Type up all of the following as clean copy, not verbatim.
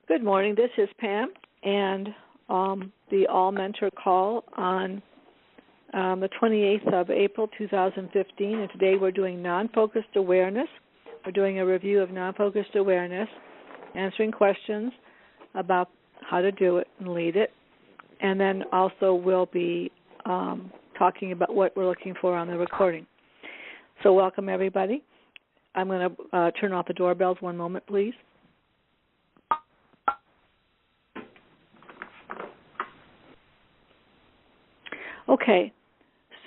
Good morning. This is Pam, and the All Mentor call on the 28th of April, 2015. And today we're doing non-focused awareness. We're doing a review of non-focused awareness, answering questions about how to do it and lead it. And then also we'll be talking about what we're looking for on the recording. So welcome, everybody. I'm going to turn off the doorbells. One moment, please. Okay,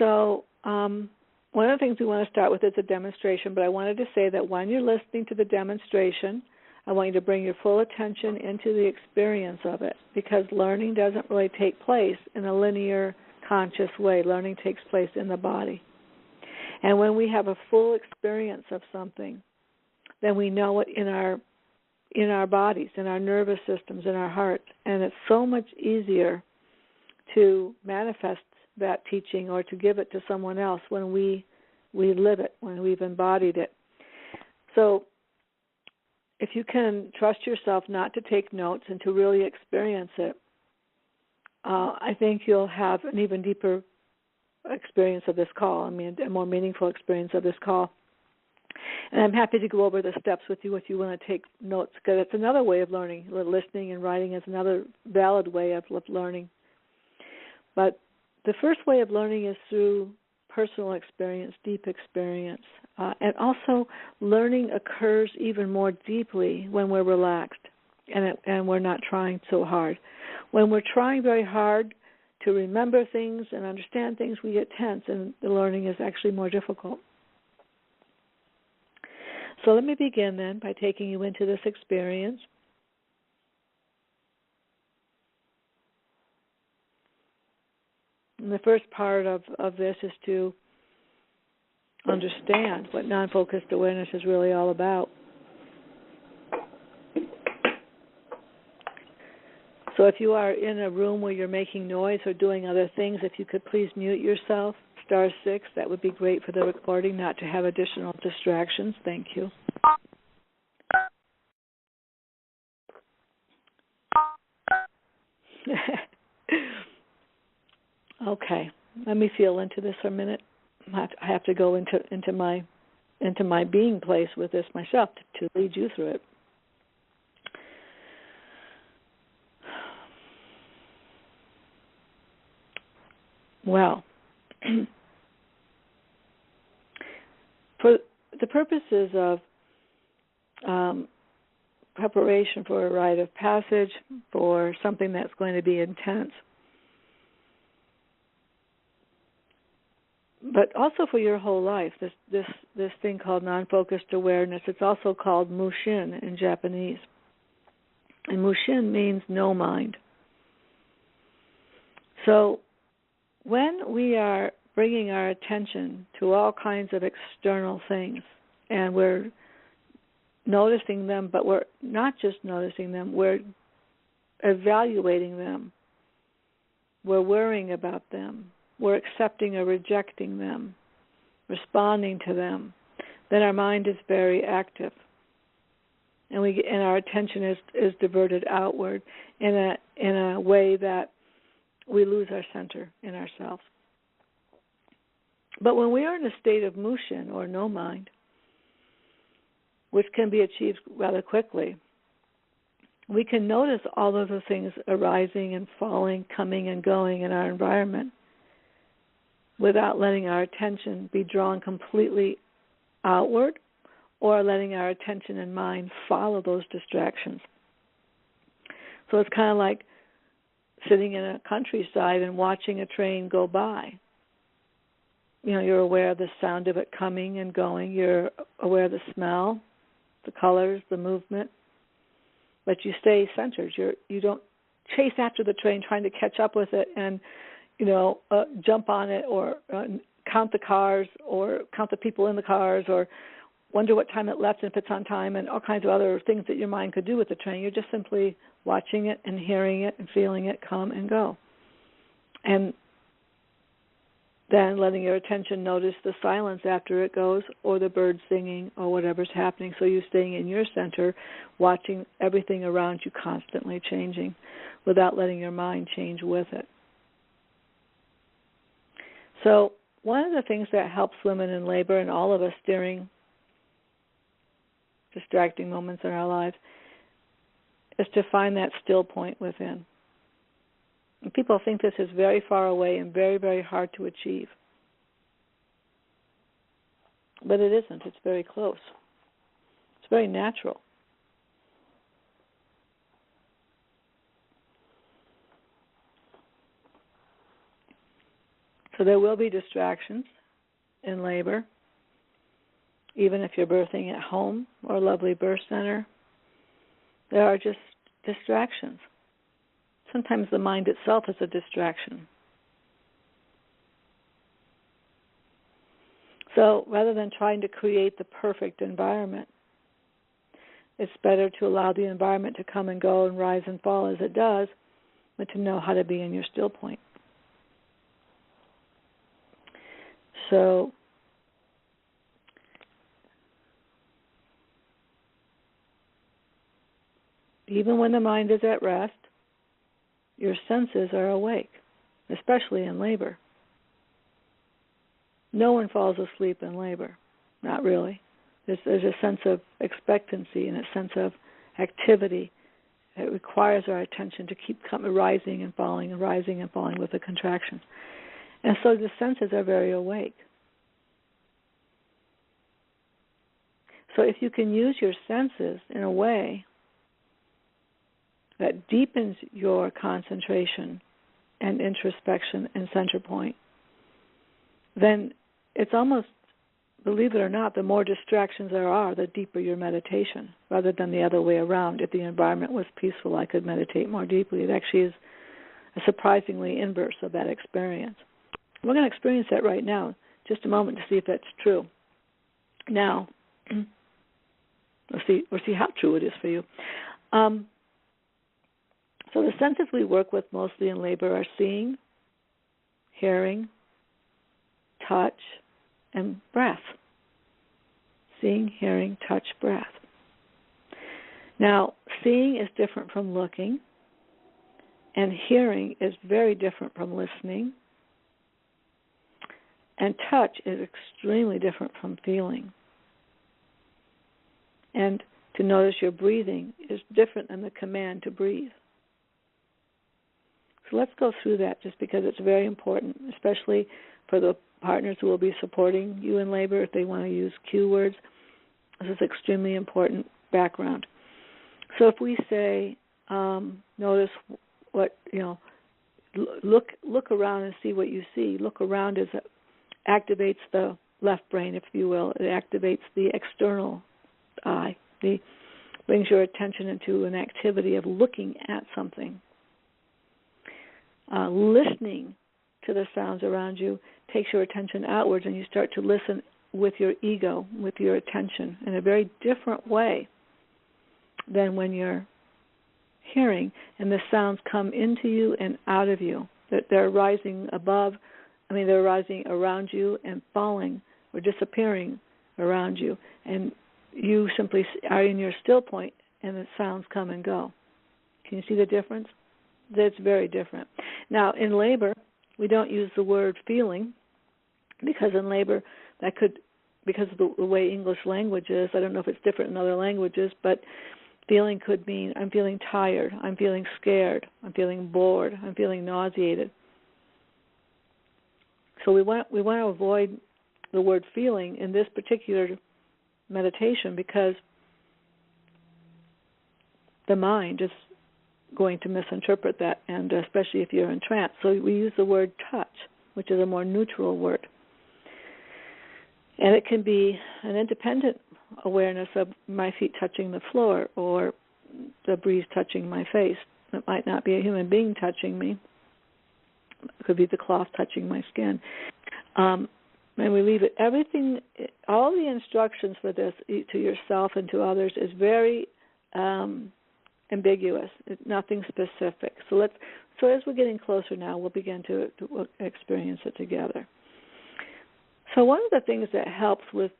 so one of the things we want to start with is a demonstration, but I wanted to say that when you're listening to the demonstration, I want you to bring your full attention into the experience of it, because learning doesn't really take place in a linear, conscious way. Learning takes place in the body. And when we have a full experience of something, then we know it in our bodies, in our nervous systems, in our heart, and it's so much easier to manifest that teaching or to give it to someone else when we live it, when we've embodied it. So if you can trust yourself not to take notes and to really experience it, I think you'll have an even deeper experience of this call, a more meaningful experience of this call. And I'm happy to go over the steps with you if you want to take notes, because it's another way of learning. Listening and writing is another valid way of learning. But the first way of learning is through personal experience, deep experience. And also learning occurs even more deeply when we're relaxed and we're not trying so hard. When we're trying very hard to remember things and understand things, we get tense, and the learning is actually more difficult. So let me begin then by taking you into this experience. And the first part of this is to understand what non-focused awareness is really all about. So if you are in a room where you're making noise or doing other things, if you could please mute yourself, *6, that would be great for the recording, not to have additional distractions. Thank you. Okay, let me feel into this for a minute. I have to go into my being place with this myself to lead you through it. Well, for the purposes of preparation for a rite of passage, for something that's going to be intense, but also for your whole life, this thing called non-focused awareness, it's also called mushin in Japanese. And mushin means no mind. So when we are bringing our attention to all kinds of external things, and we're noticing them, but we're not just noticing them, we're evaluating them, we're worrying about them, we're accepting or rejecting them, responding to them, then our mind is very active, and our attention is diverted outward in a way that we lose our center in ourselves. But when we are in a state of mushin, or no mind, which can be achieved rather quickly, we can notice all of the things arising and falling, coming and going in our environment, without letting our attention be drawn completely outward or letting our attention and mind follow those distractions. So it's kind of like sitting in a countryside and watching a train go by. You know, you're aware of the sound of it coming and going. You're aware of the smell, the colors, the movement, but you stay centered. You don't chase after the train trying to catch up with it and jump on it or count the cars or count the people in the cars or wonder what time it left and if it's on time and all kinds of other things that your mind could do with the train. You're just simply watching it and hearing it and feeling it come and go. And Then letting your attention notice the silence after it goes, or the birds singing, or whatever's happening. So you're staying in your center, watching everything around you constantly changing without letting your mind change with it. So one of the things that helps women in labor and all of us during distracting moments in our lives is to find that still point within. And people think this is very far away and very, very hard to achieve. But it isn't. It's very close. It's very natural. So there will be distractions in labor, even if you're birthing at home or a lovely birth center. There are just distractions. Sometimes the mind itself is a distraction. So rather than trying to create the perfect environment, it's better to allow the environment to come and go and rise and fall as it does, but to know how to be in your still point. So even when the mind is at rest, your senses are awake, especially in labor. No one falls asleep in labor, not really. There's a sense of expectancy and a sense of activity. It requires our attention to keep rising and falling and rising and falling with the contractions. And so the senses are very awake. So if you can use your senses in a way that deepens your concentration and introspection and center point, then it's almost, believe it or not, the more distractions there are, the deeper your meditation, rather than the other way around. If the environment was peaceful, I could meditate more deeply. It actually is a surprisingly inverse of that experience. We're going to experience that right now, just a moment to see if that's true. Now, we'll see how true it is for you. So the senses we work with mostly in labor are seeing, hearing, touch, and breath. Seeing, hearing, touch, breath. Now, seeing is different from looking, and hearing is very different from listening, and touch is extremely different from feeling. And to notice your breathing is different than the command to breathe. So let's go through that just because it's very important, especially for the partners who will be supporting you in labor if they want to use cue words. This is extremely important background. So if we say, notice what, look around and see what you see. Look around activates the left brain, if you will. It activates the external eye. It brings your attention into an activity of looking at something. Listening to the sounds around you takes your attention outwards, and you start to listen with your ego, with your attention, in a very different way than when you're hearing, and the sounds come into you and out of you. They're rising they're rising around you and falling or disappearing around you, and you simply are in your still point, and the sounds come and go. Can you see the difference? That's very different. Now, in labor, we don't use the word feeling, because in labor, because of the way English language is, I don't know if it's different in other languages, but feeling could mean I'm feeling tired, I'm feeling scared, I'm feeling bored, I'm feeling nauseated. So we want to avoid the word feeling in this particular meditation, because the mind is going to misinterpret that, and especially if you're in trance. So we use the word touch, which is a more neutral word. And it can be an independent awareness of my feet touching the floor or the breeze touching my face. It might not be a human being touching me. It could be the cloth touching my skin. And we leave it. Everything, all the instructions for this to yourself and to others is very ambiguous. It's nothing specific. So as we're getting closer now, we'll begin to experience it together. So one of the things that helps with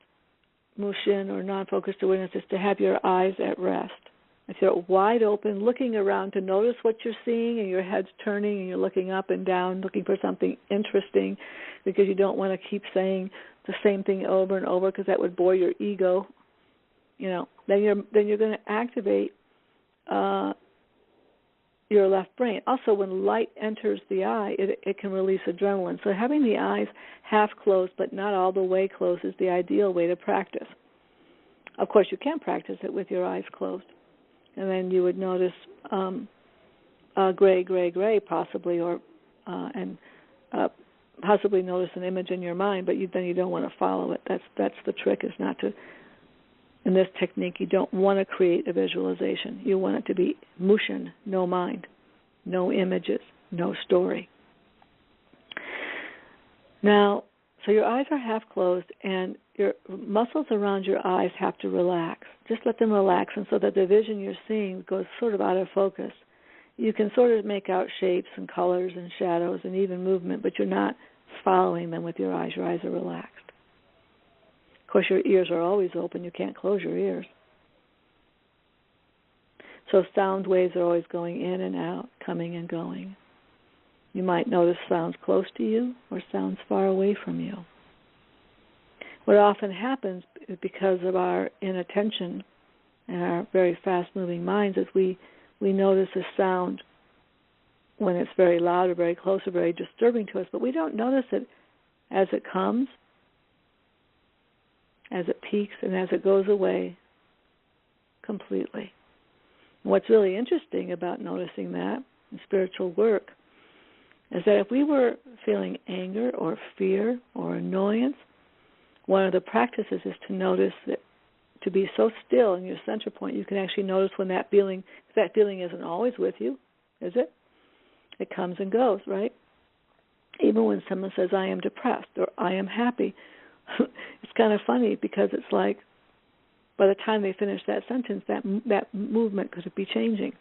Mushin or non-focused awareness is to have your eyes at rest. If you're wide open, looking around to notice what you're seeing, and your head's turning and you're looking up and down, looking for something interesting, because you don't want to keep saying the same thing over and over, because that would bore your ego. Then you're going to activate your left brain. Also, when light enters the eye, it can release adrenaline. So having the eyes half closed but not all the way closed is the ideal way to practice. Of course, you can practice it with your eyes closed. And then you would notice gray, possibly, possibly notice an image in your mind, but then you don't want to follow it. That's the trick, is not to. In this technique, you don't want to create a visualization. You want it to be Mushin, no mind, no images, no story. Now, so your eyes are half closed, and your muscles around your eyes have to relax. Just let them relax, and so that the vision you're seeing goes sort of out of focus. You can sort of make out shapes and colors and shadows and even movement, but you're not following them with your eyes. Your eyes are relaxed. Of course, your ears are always open. You can't close your ears. So sound waves are always going in and out, coming and going. You might notice sounds close to you or sounds far away from you. What often happens because of our inattention and our very fast-moving minds is we notice a sound when it's very loud or very close or very disturbing to us, but we don't notice it as it comes, as it peaks, and as it goes away completely. What's really interesting about noticing that in spiritual work is that if we were feeling anger or fear or annoyance, one of the practices is to notice that, to be so still in your center point, you can actually notice when that feeling isn't always with you, is it? It comes and goes, right? Even when someone says, I am depressed or I am happy, it's kind of funny, because it's like by the time they finish that sentence, that movement could be changing.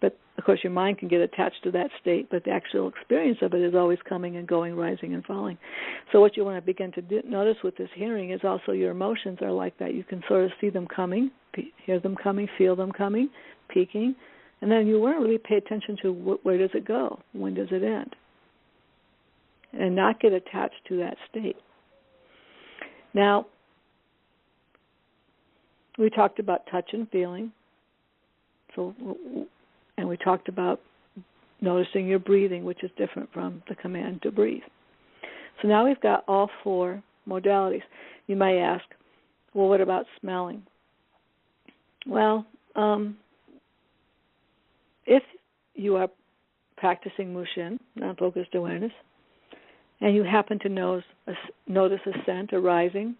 But, of course, your mind can get attached to that state, but the actual experience of it is always coming and going, rising and falling. So what you want to begin to notice with this hearing is also your emotions are like that. You can sort of see them coming, hear them coming, feel them coming, peaking, and then you want to really pay attention to where does it go, when does it end, and not get attached to that state. Now, we talked about touch and feeling, and we talked about noticing your breathing, which is different from the command to breathe. So now we've got all four modalities. You may ask, well, what about smelling? Well, if you are practicing Mushin, non-focused awareness, and you happen to notice a scent arising,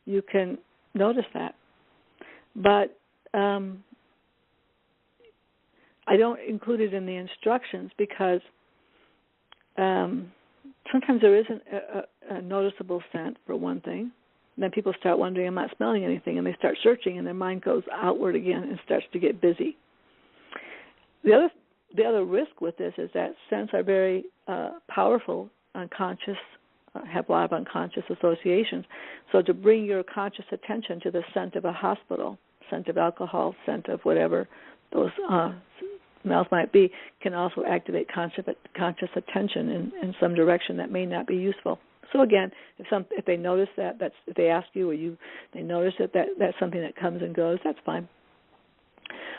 you can notice that. But I don't include it in the instructions because sometimes there isn't a noticeable scent, for one thing. And then people start wondering, I'm not smelling anything, and they start searching, and their mind goes outward again and starts to get busy. The other risk with this is that scents are very powerful, unconscious, have a lot of unconscious associations. So to bring your conscious attention to the scent of a hospital, scent of alcohol, scent of whatever those smells might be, can also activate conscious attention in some direction that may not be useful. So again, if they notice that, if they ask you or they notice that's something that comes and goes, that's fine.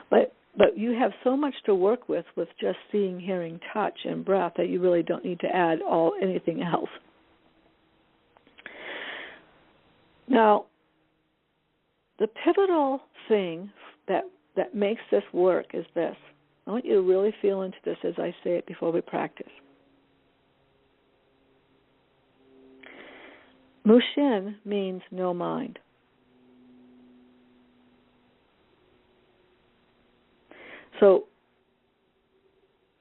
But you have so much to work with just seeing, hearing, touch, and breath that you really don't need to add anything else. Now, the pivotal thing that makes this work is this. I want you to really feel into this as I say it before we practice. Mushin means no mind. So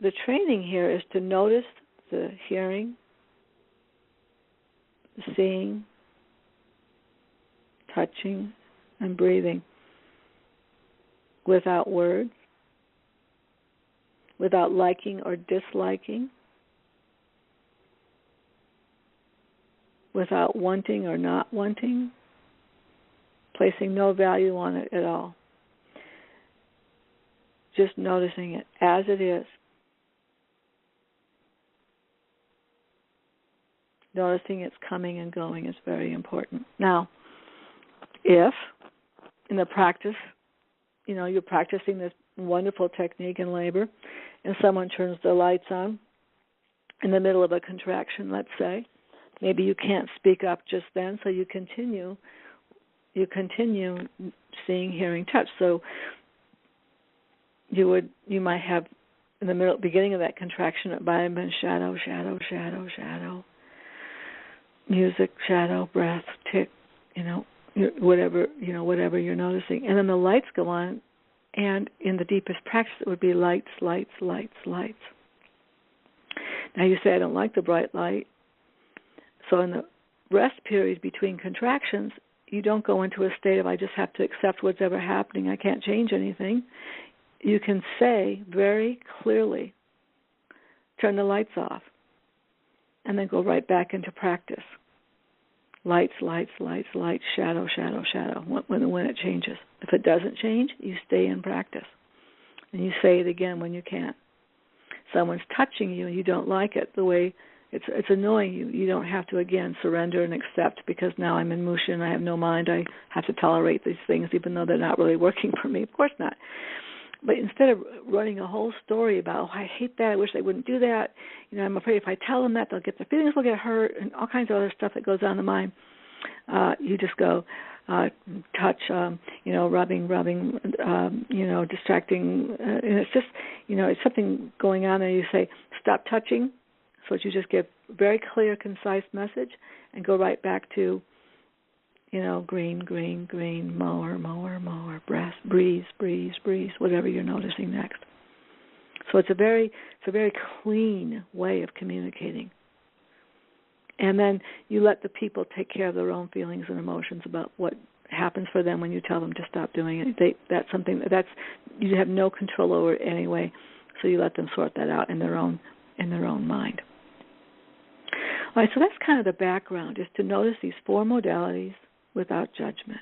the training here is to notice the hearing, the seeing, touching, and breathing without words, without liking or disliking, without wanting or not wanting, placing no value on it at all. Just noticing it as it is. Noticing it's coming and going is very important. Now, if in the practice, you're practicing this wonderful technique in labor, and someone turns the lights on in the middle of a contraction, let's say, maybe you can't speak up just then, so you continue seeing, hearing, touch. So you might have in the beginning of that contraction, it might have been shadow, shadow, shadow, shadow, music, shadow, breath, tick, whatever you're noticing, and then the lights go on, and in the deepest practice, it would be lights, lights, lights, lights. Now you say, I don't like the bright light. So in the rest period between contractions, you don't go into a state of, I just have to accept what's ever happening, I can't change anything. You can say very clearly, turn the lights off, and then go right back into practice. Lights, lights, lights, lights, shadow, shadow, shadow, when it changes. If it doesn't change, you stay in practice. And you say it again when you can. Someone's touching you and you don't like it, the way it's annoying you. You don't have to, again, surrender and accept because now I'm in motion, I have no mind, I have to tolerate these things even though they're not really working for me. Of course not. But instead of running a whole story about, I hate that, I wish they wouldn't do that, I'm afraid if I tell them that, they'll get their feelings will get hurt, and all kinds of other stuff that goes on in the mind, you just go, touch, rubbing, distracting, and it's just, it's something going on, and you say, stop touching, so that you just give very clear, concise message, and go right back to, green, green, green, mower, mower, mower, breath, breeze, breeze, breeze, whatever you're noticing next. So it's a very clean way of communicating. And then you let the people take care of their own feelings and emotions about what happens for them when you tell them to stop doing it. That's something you have no control over anyway. So you let them sort that out in their own mind. All right, so that's kind of the background, is to notice these four modalities without judgment.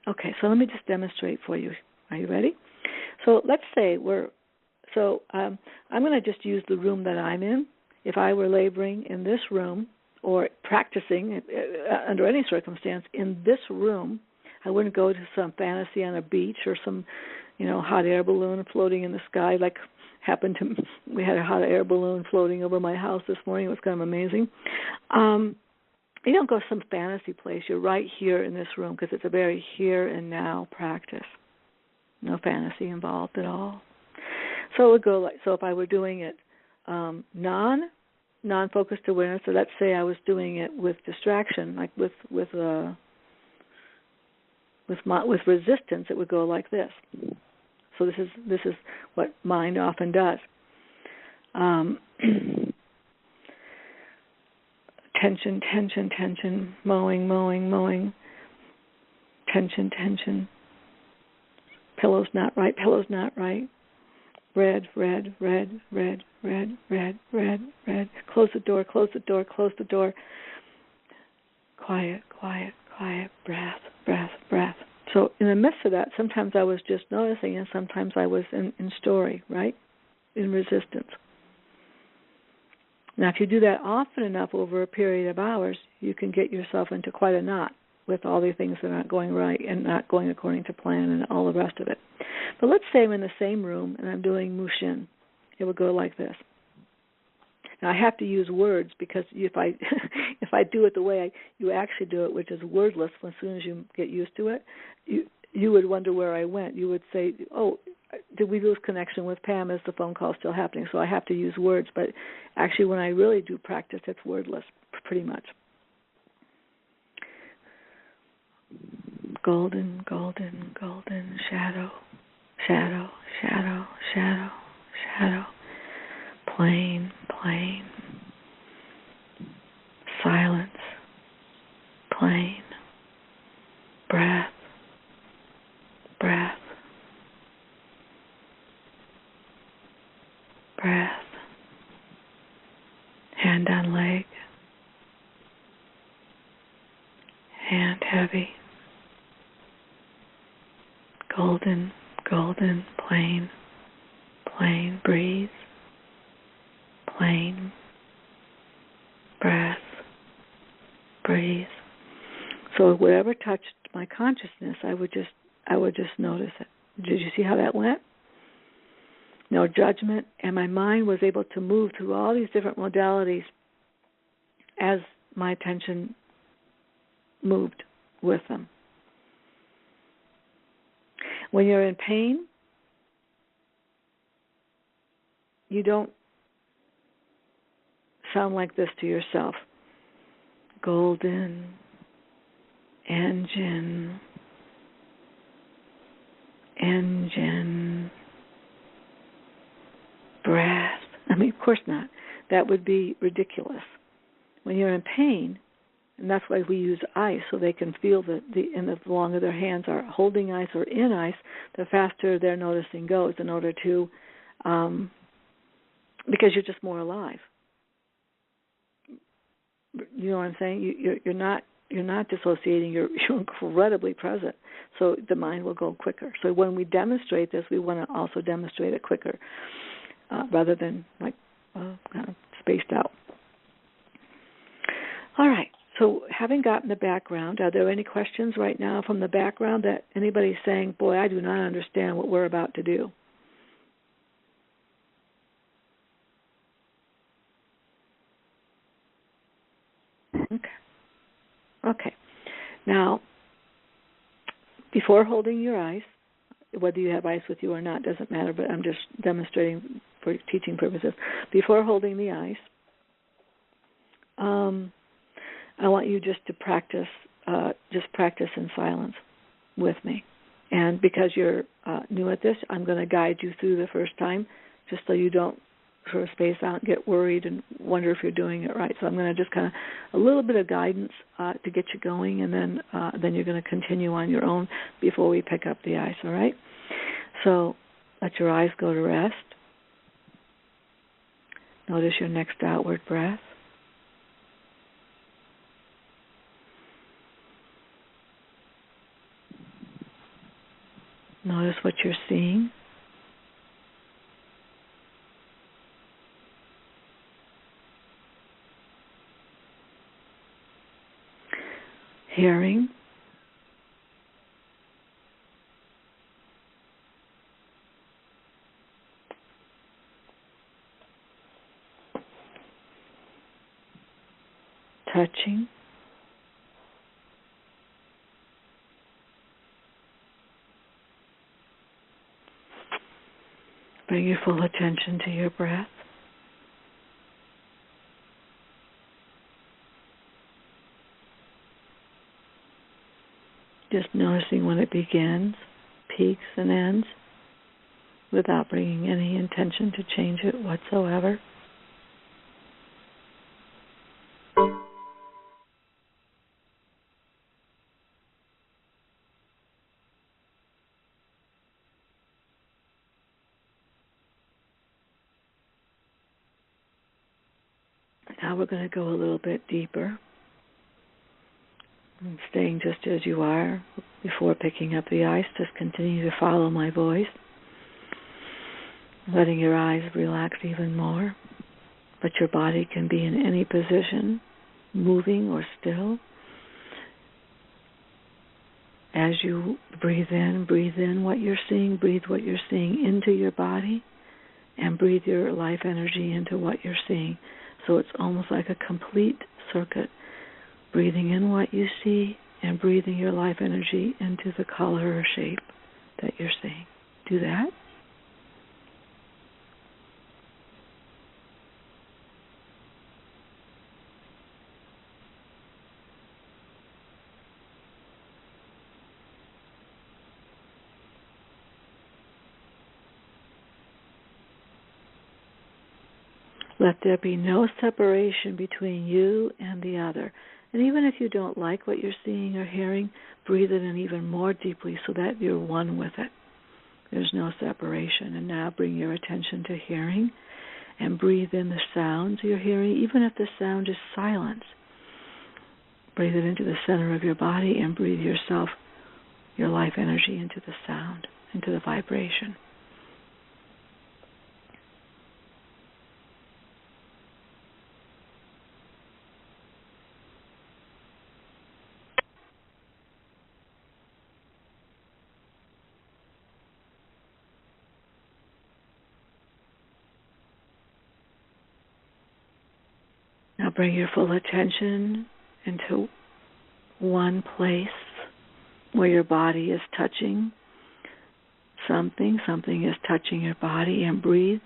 Okay, so let me just demonstrate for you. Are you ready? So let's say I'm going to just use the room that I'm in. If I were laboring in this room or practicing under any circumstance in this room, I wouldn't go to some fantasy on a beach or some, hot air balloon floating in the sky like happened to me. We had a hot air balloon floating over my house this morning. It was kind of amazing. You don't go to some fantasy place. You're right here in this room because it's a very here and now practice. No fantasy involved at all. So it would go like, so if I were doing it non-focused awareness, so let's say I was doing it with distraction, like with resistance, it would go like this. So this is what mind often does. Tension, tension, tension, mowing, mowing, mowing, tension, tension, pillows not right, red, red, red, red, red, red, red, red, close the door, close the door, close the door, quiet, quiet, quiet, breath, breath, breath. So in the midst of that, sometimes I was just noticing and sometimes I was in story, right, in resistance. Now, if you do that often enough over a period of hours, you can get yourself into quite a knot with all the things that aren't going right and not going according to plan and all the rest of it. But let's say I'm in the same room and I'm doing Mushin. It would go like this. Now, I have to use words because if I if I do it the way you actually do it, which is wordless, as soon as you get used to it, you would wonder where I went. You would say, oh, did we lose connection with Pam? Is the phone call still happening? So I have to use words. But actually, when I really do practice, it's wordless, pretty much. Golden, golden, golden, shadow, shadow, shadow, shadow, shadow, plain, plain, silence, plain, breath, breath, breath, hand on leg, Golden, golden, plain, plain, breathe, plain, breath, breathe. So whatever touched my consciousness, I would just notice it. Did you see how that went? No judgment, and my mind was able to move through all these different modalities as my attention moved with them. When you're in pain, you don't sound like this to yourself. Golden engine, breath. I mean, of course not. That would be ridiculous. When you're in pain, and that's why we use ice, so they can feel and the longer their hands are holding ice or in ice, the faster their noticing goes in order to, because you're just more alive. You know what I'm saying? You're not dissociating. You're incredibly present. So the mind will go quicker. So when we demonstrate this, we want to also demonstrate it quicker, rather than like kind of spaced out. All right. So having gotten the background, are there any questions right now from the background that anybody's saying, boy, I do not understand what we're about to do? Okay. Now, before holding your ice, whether you have ice with you or not doesn't matter, but I'm just demonstrating for teaching purposes. Before holding the ice, I want you just to practice in silence with me. And because you're new at this, I'm going to guide you through the first time, just so you don't sort of space out and get worried and wonder if you're doing it right. So I'm going to just kind of a little bit of guidance to get you going, and then you're going to continue on your own before we pick up the ice, all right? So let your eyes go to rest. Notice your next outward breath. Notice what you're seeing. Hearing. Touching. Bring your full attention to your breath. Just noticing when it begins, peaks and ends, without bringing any intention to change it whatsoever. Now we're going to go a little bit deeper. And staying just as you are before picking up the ice, just continue to follow my voice. Letting your eyes relax even more. But your body can be in any position, moving or still. As you breathe in what you're seeing, breathe what you're seeing into your body, and breathe your life energy into what you're seeing. So it's almost like a complete circuit. Breathing in what you see and breathing your life energy into the color or shape that you're seeing. Do that. Let there be no separation between you and the other. And even if you don't like what you're seeing or hearing, breathe it in even more deeply so that you're one with it. There's no separation. And now bring your attention to hearing and breathe in the sounds you're hearing, even if the sound is silence. Breathe it into the center of your body and breathe yourself your life energy into the sound, into the vibration. Now bring your full attention into one place where your body is touching something is touching your body, and breathe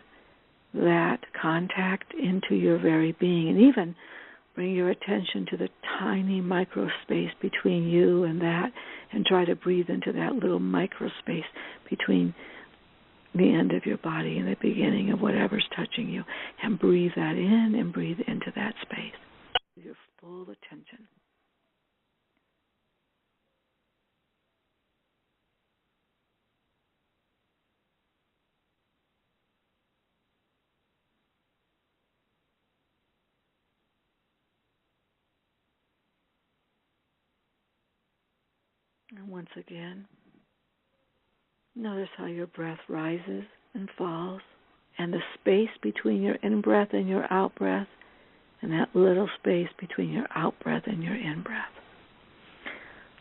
that contact into your very being. And even bring your attention to the tiny micro space between you and that, and try to breathe into that little micro space between the end of your body and the beginning of whatever's touching you, and breathe that in and breathe into that space with your full attention. And once again, notice how your breath rises and falls, and the space between your in-breath and your out-breath, and that little space between your out-breath and your in-breath.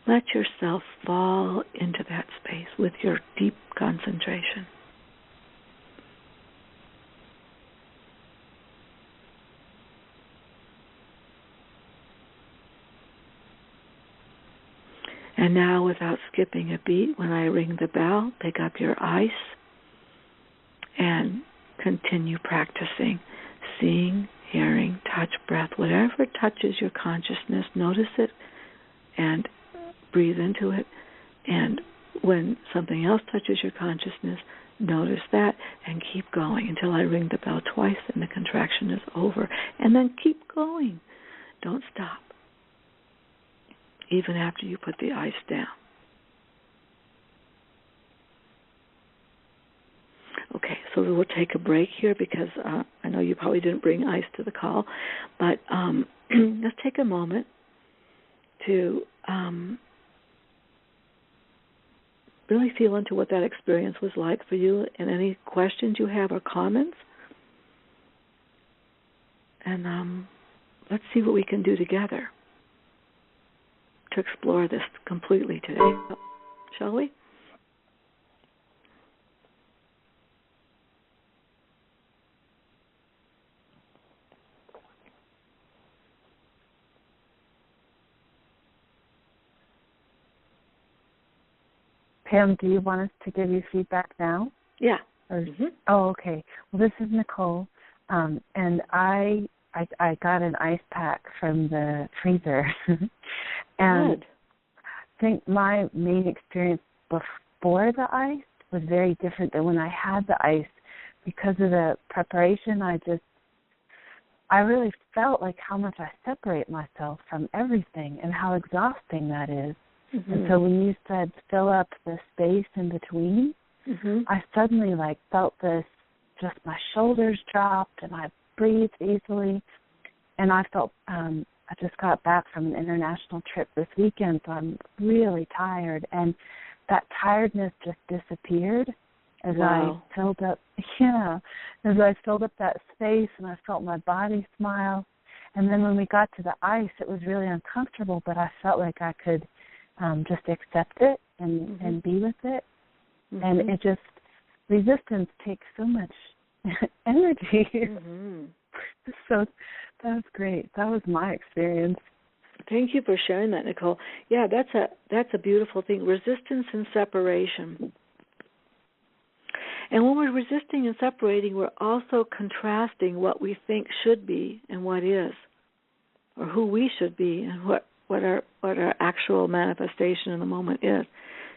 Let yourself fall into that space with your deep concentration. And now, without skipping a beat, when I ring the bell, pick up your ice and continue practicing. Seeing, hearing, touch, breath, whatever touches your consciousness, notice it and breathe into it. And when something else touches your consciousness, notice that and keep going until I ring the bell twice and the contraction is over. And then keep going. Don't stop, even after you put the ice down. Okay, so we'll take a break here because I know you probably didn't bring ice to the call, but let's take a moment to really feel into what that experience was like for you, and any questions you have or comments. And let's see what we can do together to explore this completely today. Shall we? Pam, do you want us to give you feedback now? Yeah. Oh, okay. Well, this is Nicole, and I got an ice pack from the freezer, and Good. I think my main experience before the ice was very different than when I had the ice. Because of the preparation, I really felt like how much I separate myself from everything and how exhausting that is. Mm-hmm. And so when you said fill up the space in between, I suddenly felt this, just my shoulders dropped and I breathed easily. And I felt, I just got back from an international trip this weekend, so I'm really tired. And that tiredness just disappeared as I filled up, as I filled up that space and I felt my body smile. And then when we got to the ice, it was really uncomfortable, but I felt like I could just accept it and be with it. And it just, resistance takes so much energy. So that was great. That was my experience. Thank you for sharing that, Nicole. Yeah, that's a beautiful thing. Resistance and separation. And when we're resisting and separating, we're also contrasting what we think should be and what is, or who we should be and what our actual manifestation in the moment is.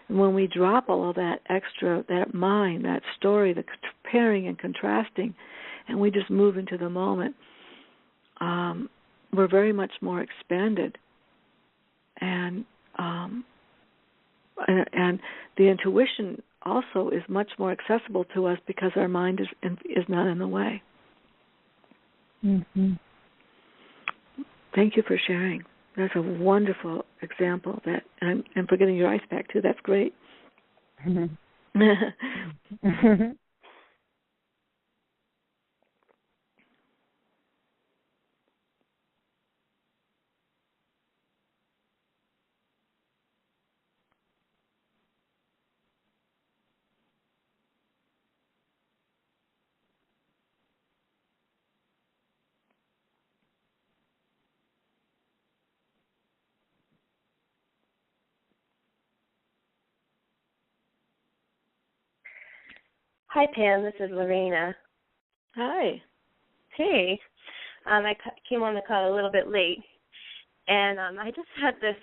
And when we drop all of that extra, that mind, that story, the comparing and contrasting, and we just move into the moment, we're very much more expanded. And the intuition also is much more accessible to us because our mind is not in the way. Thank you for sharing. That's a wonderful example. That I'm forgetting your ice pack too. That's great. Hi, Pam. This is Lorena. Hi. Hey. I came on the call a little bit late, and I just had this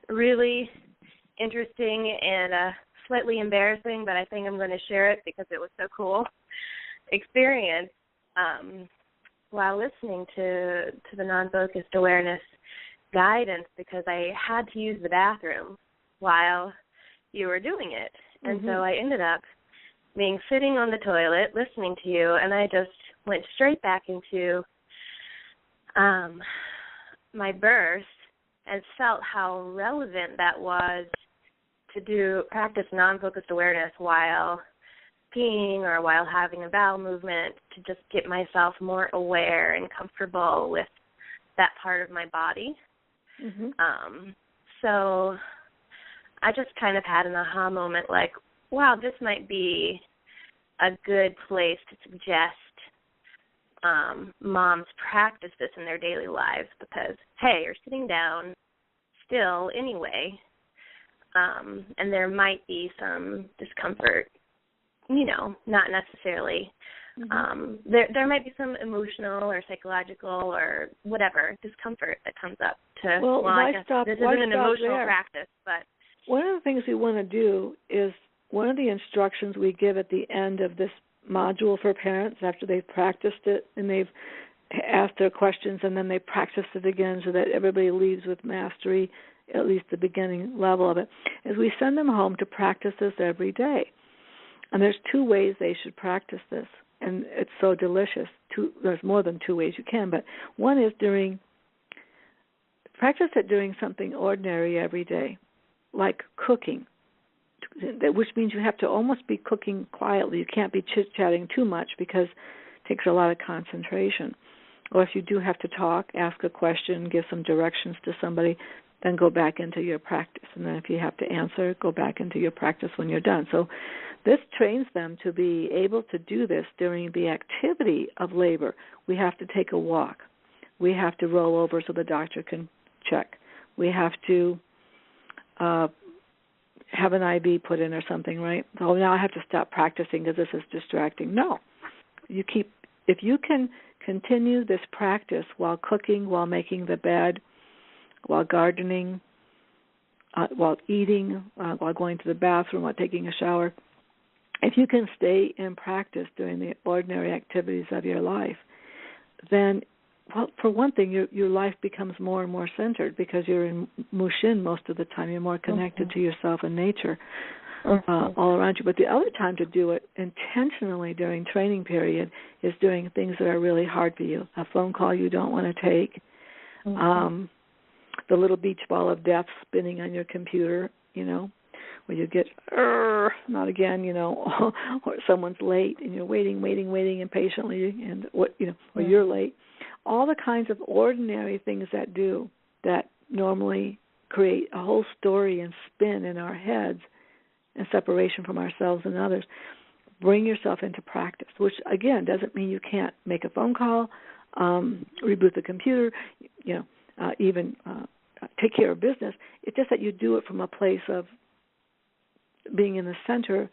really interesting and slightly embarrassing, but I think I'm going to share it because it was so cool, experience while listening to the non-focused awareness guidance, because I had to use the bathroom while you were doing it. And so I ended up being sitting on the toilet listening to you, and I just went straight back into my birth and felt how relevant that was to practice non-focused awareness while peeing or while having a bowel movement, to just get myself more aware and comfortable with that part of my body. So I just kind of had an aha moment, like, wow, this might be a good place to suggest moms practice this in their daily lives, because, hey, you're sitting down still anyway, and there might be some discomfort, not necessarily. There might be some emotional or psychological or whatever discomfort that comes up to, this isn't an emotional practice, but one of the things we want to do is, one of the instructions we give at the end of this module for parents, after they've practiced it and they've asked their questions and then they practice it again so that everybody leaves with mastery, at least the beginning level of it, is we send them home to practice this every day. And there's 2 ways they should practice this, and it's so delicious. There's more than 2 ways you can, but one is practice it during something ordinary every day, like cooking, which means you have to almost be cooking quietly. You can't be chit-chatting too much because it takes a lot of concentration. Or if you do have to talk, ask a question, give some directions to somebody, then go back into your practice. And then if you have to answer, go back into your practice when you're done. So this trains them to be able to do this during the activity of labor. We have to take a walk. We have to roll over so the doctor can check. We have to have an IV put in or something, right? Oh, now I have to stop practicing because this is distracting. No. If you can continue this practice while cooking, while making the bed, while gardening, while eating, while going to the bathroom, while taking a shower, if you can stay in practice during the ordinary activities of your life, then, well, for one thing, your life becomes more and more centered because you're in Mushin most of the time. You're more connected to yourself and nature all around you. But the other time to do it intentionally during training period is doing things that are really hard for you. A phone call you don't want to take, the little beach ball of death spinning on your computer, where you get, not again, or someone's late and you're waiting impatiently, and or you're late. All the kinds of ordinary things that normally create a whole story and spin in our heads and separation from ourselves and others. Bring yourself into practice, which, again, doesn't mean you can't make a phone call, reboot the computer, even take care of business. It's just that you do it from a place of being in the center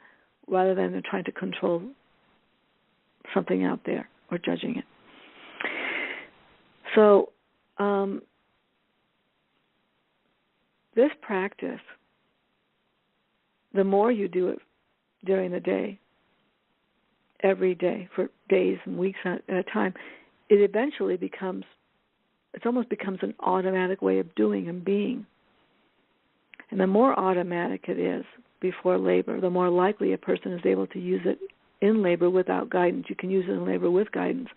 rather than trying to control something out there or judging it. So this practice, the more you do it during the day, every day, for days and weeks at a time, it almost becomes an automatic way of doing and being. And the more automatic it is before labor, the more likely a person is able to use it in labor without guidance. You can use it in labor with guidance,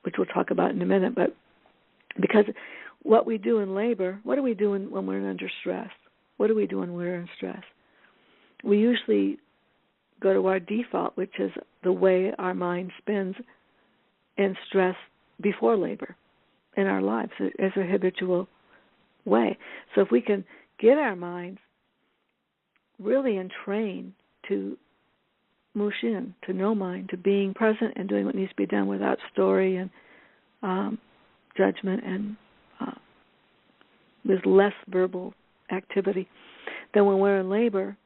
which we'll talk about in a minute, but Because what we do in labor, what are we doing when we're under stress? What do we do when we're in stress? We usually go to our default, which is the way our mind spins in stress before labor in our lives as a habitual way. So if we can get our minds really entrained to mushin, to no mind, to being present and doing what needs to be done without story and judgment, and there's less verbal activity, then when we're in labor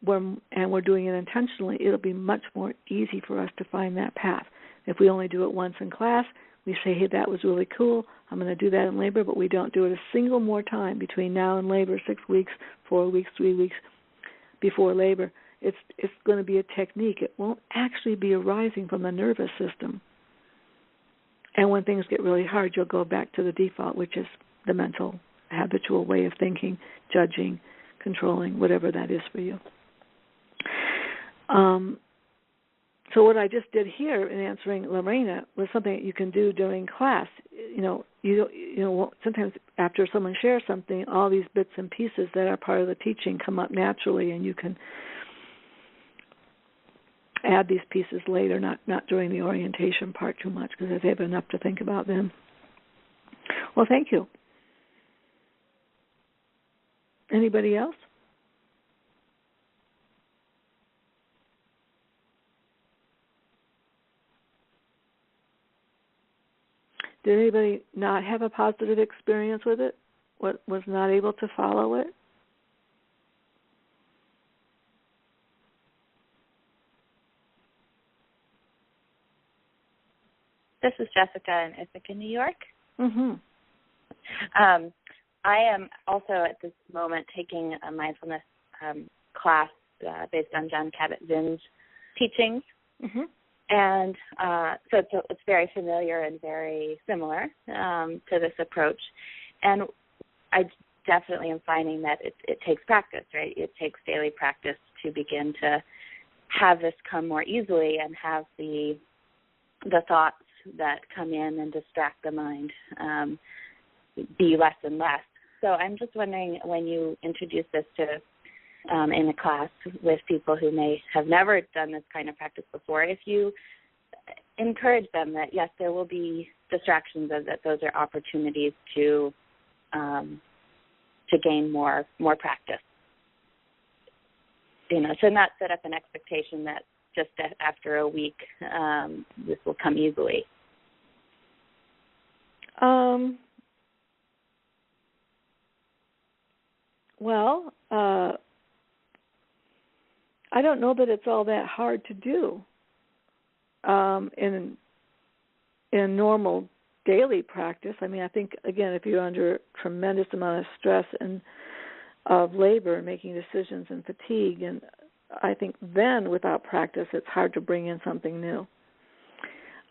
and we're doing it intentionally, it'll be much more easy for us to find that path. If we only do it once in class, we say, hey, that was really cool, I'm going to do that in labor, but we don't do it a single more time between now and labor, 6 weeks, 4 weeks, 3 weeks before labor. It's going to be a technique. It won't actually be arising from the nervous system. And when things get really hard, you'll go back to the default, which is the mental, habitual way of thinking, judging, controlling, whatever that is for you. So what I just did here in answering Lorena was something that you can do during class. Sometimes after someone shares something, all these bits and pieces that are part of the teaching come up naturally, and you can add these pieces later, not during the orientation part too much, because they have enough to think about then. Well, thank you. Anybody else? Did anybody not have a positive experience with it? Was not able to follow it? This is Jessica in Ithaca, New York. Mm-hmm. I am also at this moment taking a mindfulness class based on John Kabat-Zinn's teachings. Mm-hmm. And so it's very familiar and very similar to this approach. And I definitely am finding that it takes practice, right? It takes daily practice to begin to have this come more easily and have the thoughts that come in and distract the mind be less and less. So I'm just wondering, when you introduce this to in a class with people who may have never done this kind of practice before, if you encourage them that, yes, there will be distractions, that those are opportunities to gain more practice. To not set up an expectation that just after a week this will come easily. Well, I don't know that it's all that hard to do in normal daily practice. I mean, I think, again, if you're under a tremendous amount of stress and of labor and making decisions and fatigue, and I think then without practice it's hard to bring in something new.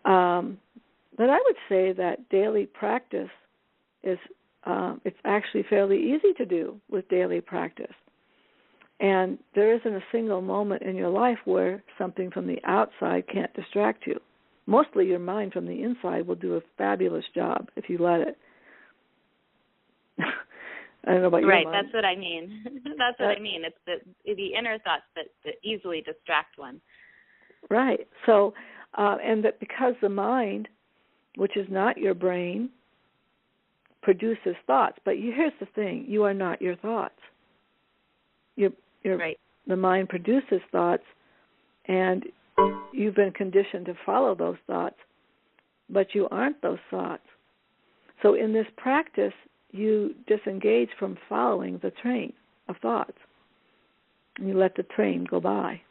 But I would say that daily practice is it's actually fairly easy to do with daily practice. And there isn't a single moment in your life where something from the outside can't distract you. Mostly your mind from the inside will do a fabulous job if you let it. I don't know about your mind. Right, that's what I mean. That's what I mean. It's the inner thoughts that easily distract one. Right. So, and that because the mind, which is not your brain, produces thoughts. But here's the thing: you are not your thoughts. Right. The mind produces thoughts, and you've been conditioned to follow those thoughts, but you aren't those thoughts. So in this practice, you disengage from following the train of thoughts, and you let the train go by.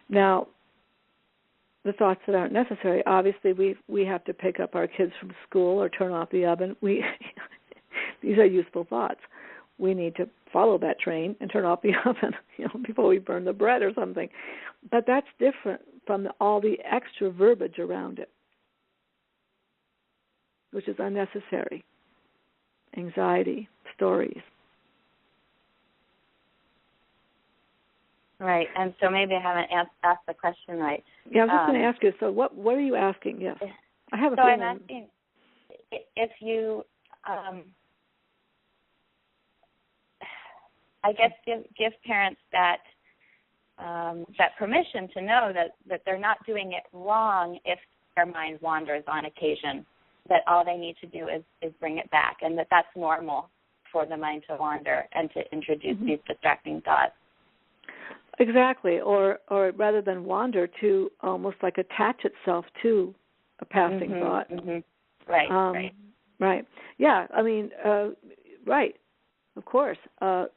Now, the thoughts that aren't necessary, obviously we have to pick up our kids from school or turn off the oven. These are useful thoughts. We need to follow that train and turn off the oven, before we burn the bread or something. But that's different from all the extra verbiage around it, which is unnecessary. Anxiety, stories. Right, and so maybe I haven't asked the question right. Yeah, I was just going to ask you, so what are you asking? Yes. I have a feeling. I'm asking, if you, I guess, give parents that permission to know that they're not doing it wrong if their mind wanders on occasion, that all they need to do is bring it back, and that's normal for the mind to wander and to introduce these distracting thoughts. Exactly, or rather than wander, to almost like attach itself to a passing thought. Right, right. Yeah, I mean, right. Of course, the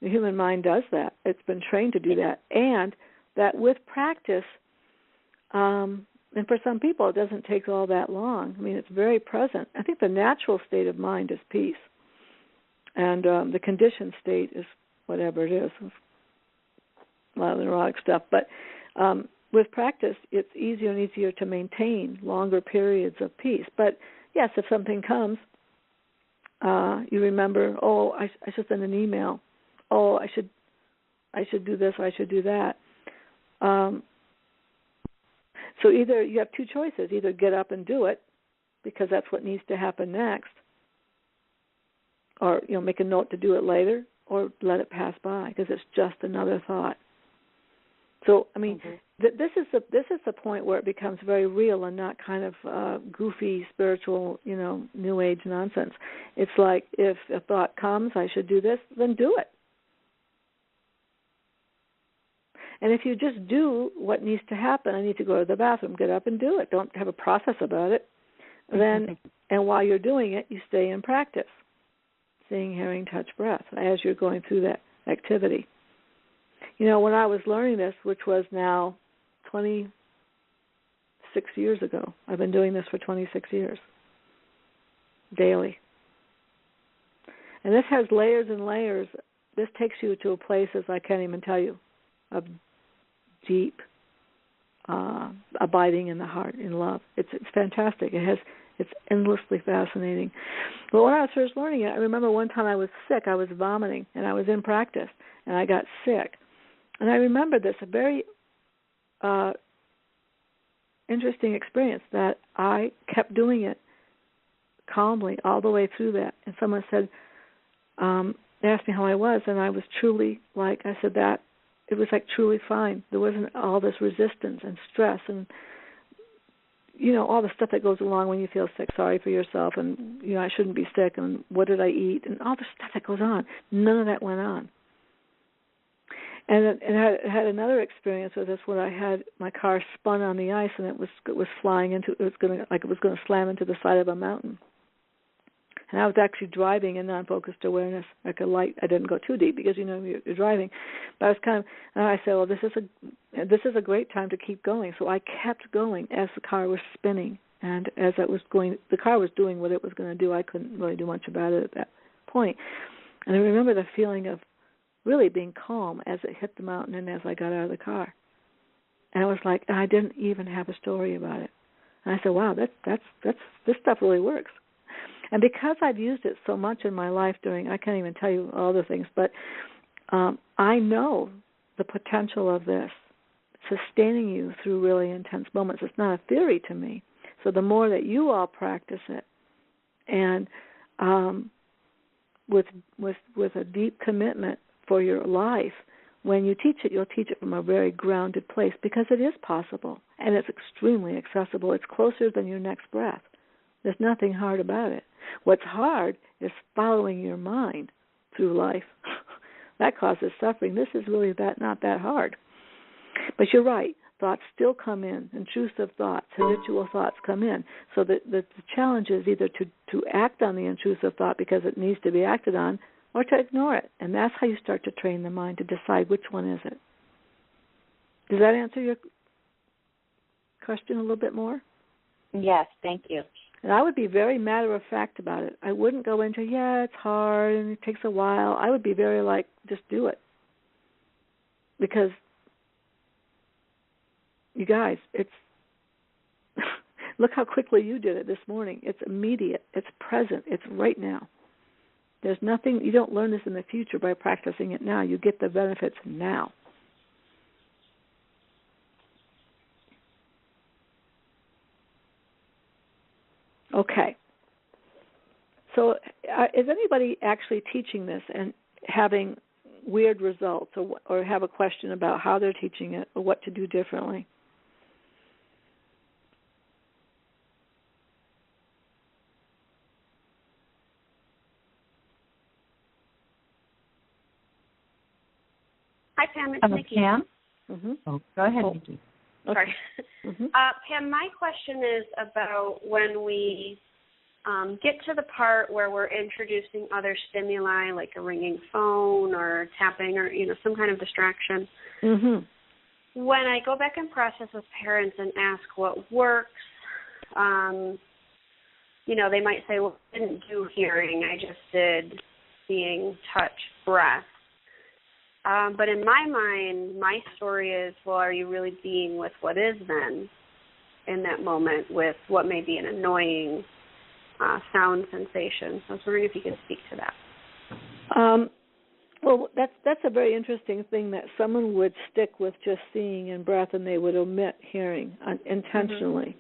human mind does that. It's been trained to do that, and that with practice, and for some people, it doesn't take all that long. I mean, it's very present. I think the natural state of mind is peace, and the conditioned state is whatever it is, a lot of neurotic stuff. But with practice, it's easier and easier to maintain longer periods of peace. But yes, if something comes, you remember, I should send an email. I should do this, or I should do that. So either you have two choices: either get up and do it, because that's what needs to happen next, or make a note to do it later, or let it pass by because it's just another thought. So I mean, this is the point where it becomes very real and not kind of goofy spiritual, New Age nonsense. It's like, if a thought comes, I should do this, then do it. And if you just do what needs to happen, I need to go to the bathroom, get up and do it. Don't have a process about it. Then, and while you're doing it, you stay in practice, seeing, hearing, touch, breath, as you're going through that activity. When I was learning this, which was now 26 years ago, I've been doing this for 26 years, daily. And this has layers and layers. This takes you to places I can't even tell you, of deep abiding in the heart, in love. It's fantastic. It's endlessly fascinating. But when I was first learning it, I remember one time I was sick. I was vomiting, and I was in practice, and I got sick. And I remember this, a very interesting experience, that I kept doing it calmly all the way through that. And someone said, they asked me how I was, and I was truly, I said that, it was truly fine. There wasn't all this resistance and stress and, all the stuff that goes along when you feel sick, sorry for yourself, and, I shouldn't be sick, and what did I eat, and all the stuff that goes on. None of that went on. And I had another experience with this when I had my car spun on the ice, and it was flying into, it was going to slam into the side of a mountain. And I was actually driving in non-focused awareness, like a light. I didn't go too deep because you're driving, but I was kind of. And I said, well, this is a great time to keep going. So I kept going as the car was spinning, and as it was going, the car was doing what it was going to do. I couldn't really do much about it at that point. And I remember the feeling of really being calm as it hit the mountain and as I got out of the car. And I was like, I didn't even have a story about it. And I said, wow, that's this stuff really works. And because I've used it so much in my life I can't even tell you all the things, but I know the potential of this sustaining you through really intense moments. It's not a theory to me. So the more that you all practice it, and with a deep commitment for your life, when you teach it, you'll teach it from a very grounded place, because it is possible, and it's extremely accessible. It's closer than your next breath. There's nothing hard about it. What's hard is following your mind through life. That causes suffering. This is really not that hard. But you're right. Thoughts still come in, intrusive thoughts, habitual thoughts come in. So the challenge is either to act on the intrusive thought because it needs to be acted on, or to ignore it. And that's how you start to train the mind to decide which one is it. Does that answer your question a little bit more? Yes, thank you. And I would be very matter-of-fact about it. I wouldn't go into, it's hard and it takes a while. I would be very just do it. Because, you guys, it's look how quickly you did it this morning. It's immediate. It's present. It's right now. There's nothing, you don't learn this in the future by practicing it now. You get the benefits now. Okay. So is anybody actually teaching this and having weird results, or have a question about how they're teaching it or what to do differently? Hi, Pam. It's Nikki. Pam? Mm-hmm. Oh, go ahead, Nikki. Sorry. Mm-hmm. Pam, my question is about when we get to the part where we're introducing other stimuli, like a ringing phone or tapping or, some kind of distraction. Mm-hmm. When I go back and process with parents and ask what works, they might say, well, I didn't do hearing. I just did seeing, touch, breath. But in my mind, my story is, well, are you really being with what is then in that moment with what may be an annoying sound sensation? So I was wondering if you could speak to that. Well, that's a very interesting thing, that someone would stick with just seeing and breath and they would omit hearing intentionally.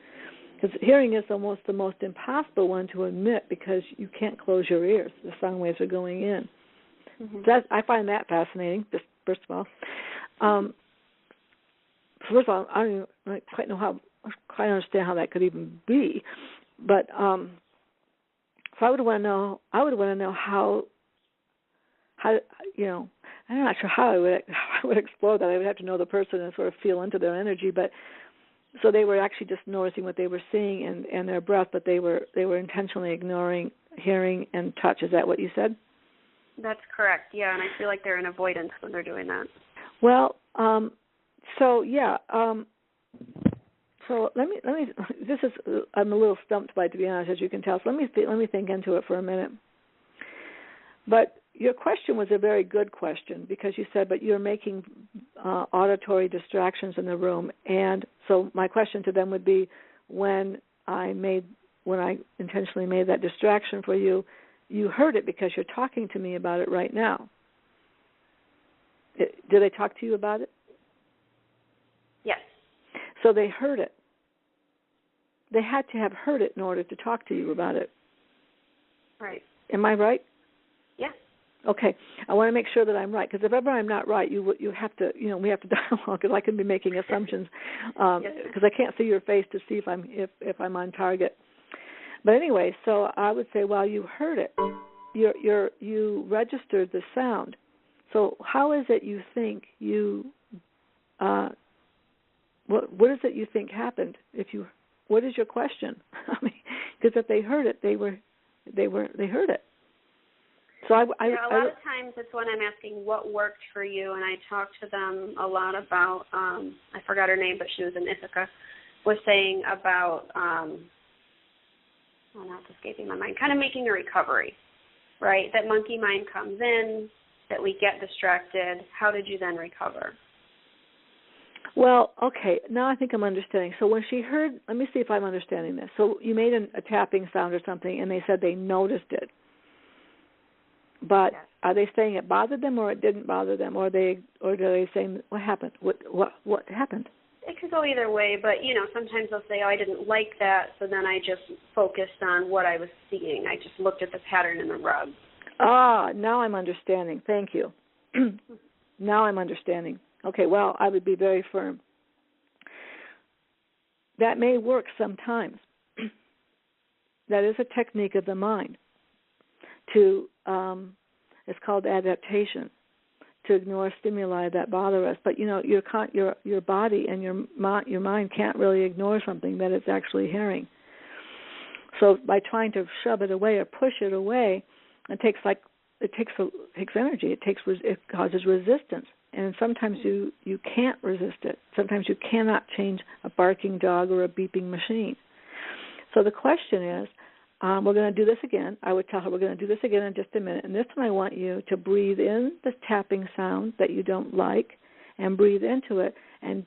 Because hearing is almost the most impossible one to omit because you can't close your ears. The sound waves are going in. Mm-hmm. I find that fascinating, just first of all. First of all, I don't even quite understand how that could even be. But so I would want to know how I'm not sure how I would explore that. I would have to know the person and sort of feel into their energy. But so they were actually just noticing what they were seeing and their breath, but they were intentionally ignoring hearing and touch. Is that what you said? That's correct. Yeah, and I feel like they're in avoidance when they're doing that. Well, so let me. This is I'm a little stumped by it, to be honest, as you can tell. So let me think into it for a minute. But your question was a very good question because you said, but you're making auditory distractions in the room, and so my question to them would be, when I intentionally made that distraction for you, you heard it because you're talking to me about it right now. Did they talk to you about it? Yes. So they heard it. They had to have heard it in order to talk to you about it. Right. Am I right? Yeah. Okay. I want to make sure that I'm right, because if ever I'm not right, you have to, we have to dialogue, because I can be making assumptions, because I can't see your face to see if I'm on target. But anyway, so I would say while you heard it, you registered the sound. So how is it you think you what is it you think happened? What is your question? I mean, because if they heard it, they heard it. So a lot of times it's when I'm asking what worked for you, and I talk to them a lot about I forgot her name, but she was in Ithaca, was saying about now it's escaping my mind, kind of making a recovery, right? That monkey mind comes in, that we get distracted. How did you then recover? Well, okay, now I think I'm understanding. So when she heard, let me see if I'm understanding this. So you made a tapping sound or something, and they said they noticed it. But yes. Are they saying it bothered them, or it didn't bother them, or are they saying what happened? What happened? It could go either way, but sometimes they'll say, "Oh, I didn't like that," so then I just focused on what I was seeing. I just looked at the pattern in the rug. Ah, now I'm understanding. Thank you. Now I'm understanding. Okay, well, I would be very firm. That may work sometimes. That is a technique of the mind to, it's called adaptation, to ignore stimuli that bother us. But, your body and your mind can't really ignore something that it's actually hearing. So by trying to shove it away or push it away, it takes energy. It causes resistance. And sometimes you can't resist it. Sometimes you cannot change a barking dog or a beeping machine. So the question is, we're going to do this again. I would tell her we're going to do this again in just a minute. And this time I want you to breathe in the tapping sound that you don't like and breathe into it and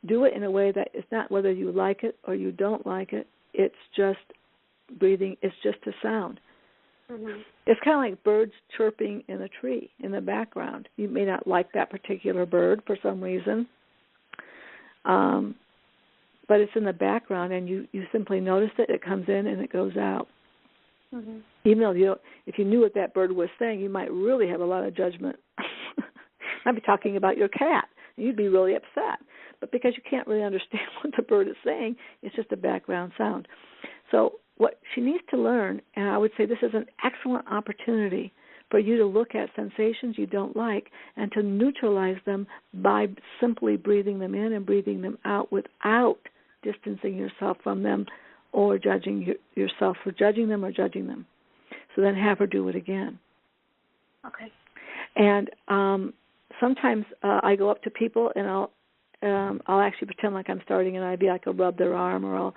do it in a way that it's not whether you like it or you don't like it. It's just breathing. It's just a sound. Mm-hmm. It's kind of like birds chirping in a tree in the background. You may not like that particular bird for some reason. but it's in the background, and you simply notice it. It comes in and it goes out. Mm-hmm. Even though if you knew what that bird was saying, you might really have a lot of judgment. I'd be talking about your cat, and you'd be really upset. But because you can't really understand what the bird is saying, it's just a background sound. So what she needs to learn, and I would say this is an excellent opportunity for you to look at sensations you don't like and to neutralize them by simply breathing them in and breathing them out without distancing yourself from them or judging yourself for judging them or judging them. So then have her do it again. Okay. And sometimes I go up to people and I'll actually pretend like I'm starting an IV. I could rub their arm, or I'll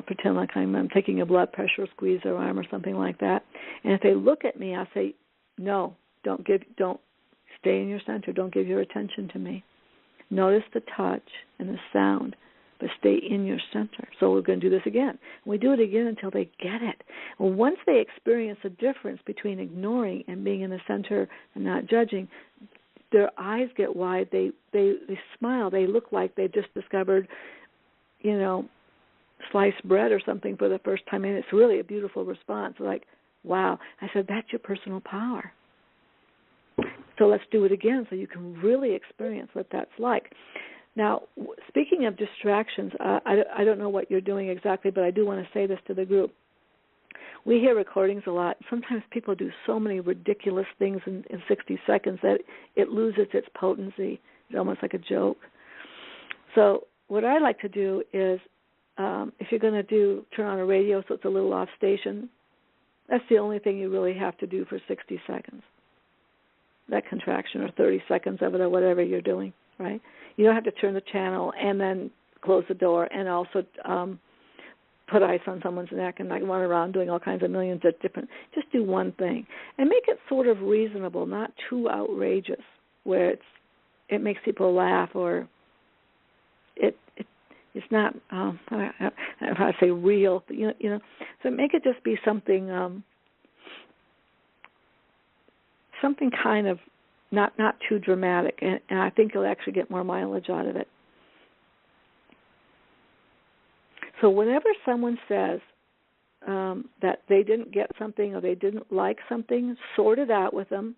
pretend like I'm taking a blood pressure, squeeze their arm or something like that. And if they look at me, I'll say, no, don't stay in your center. Don't give your attention to me. Notice the touch and the sound, but stay in your center. So we're going to do this again. We do it again until they get it. Well, once they experience the difference between ignoring and being in the center and not judging, their eyes get wide. They smile. They look like they just discovered, sliced bread or something for the first time, and it's really a beautiful response. Like, wow. I said, that's your personal power. So let's do it again so you can really experience what that's like. Now, speaking of distractions, I don't know what you're doing exactly, but I do want to say this to the group. We hear recordings a lot. Sometimes people do so many ridiculous things in 60 seconds that it loses its potency. It's almost like a joke. So what I like to do is, if you're going to turn on a radio so it's a little off station, that's the only thing you really have to do for 60 seconds. That contraction, or 30 seconds of it, or whatever you're doing, right? You don't have to turn the channel and then close the door and also put ice on someone's neck and run around doing all kinds of millions of different. Just do one thing and make it sort of reasonable, not too outrageous, where it makes people laugh, or it's not I don't know how to say real, but so make it just be something something kind of not too dramatic, and I think you'll actually get more mileage out of it. So whenever someone says that they didn't get something or they didn't like something, sort it out with them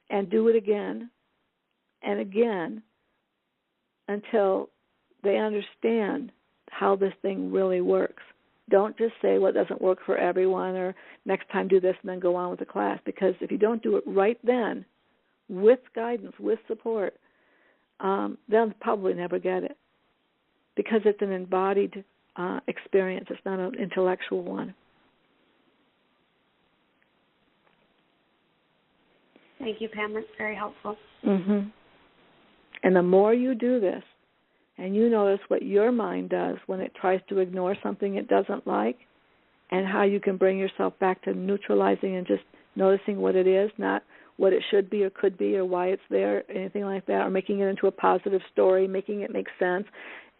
and do it again and again until they understand how this thing really works. Don't just say, well, it doesn't work for everyone, or next time do this and then go on with the class, because if you don't do it right then, with guidance, with support, they'll probably never get it, because it's an embodied experience. It's not an intellectual one. Thank you, Pam. That's very helpful. Mm-hmm. And the more you do this, and you notice what your mind does when it tries to ignore something it doesn't like, and how you can bring yourself back to neutralizing and just noticing what it is, not what it should be or could be or why it's there, anything like that, or making it into a positive story, making it make sense.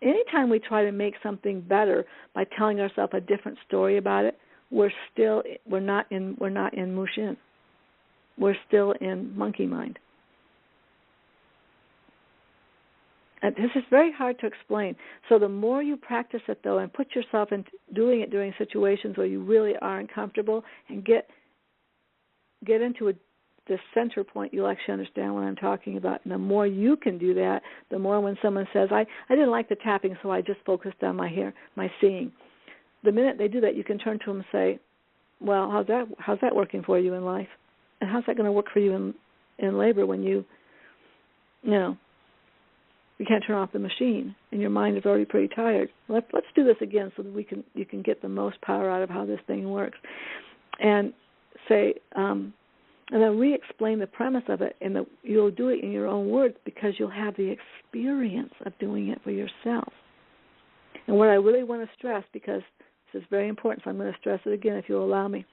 Anytime we try to make something better by telling ourselves a different story about it, we're not in Mushin. We're still in monkey mind. This is very hard to explain. So the more you practice it, though, and put yourself in doing it during situations where you really are uncomfortable, and get into the center point, you'll actually understand what I'm talking about. And the more you can do that, the more when someone says, I didn't like the tapping, so I just focused on my seeing. The minute they do that, you can turn to them and say, well, how's that working for you in life? And how's that going to work for you in labor when you can't turn off the machine and your mind is already pretty tired? Let's do this again so that you can get the most power out of how this thing works. And say, and then re-explain the premise of it, and you'll do it in your own words, because you'll have the experience of doing it for yourself. And what I really want to stress, because this is very important, so I'm going to stress it again if you'll allow me.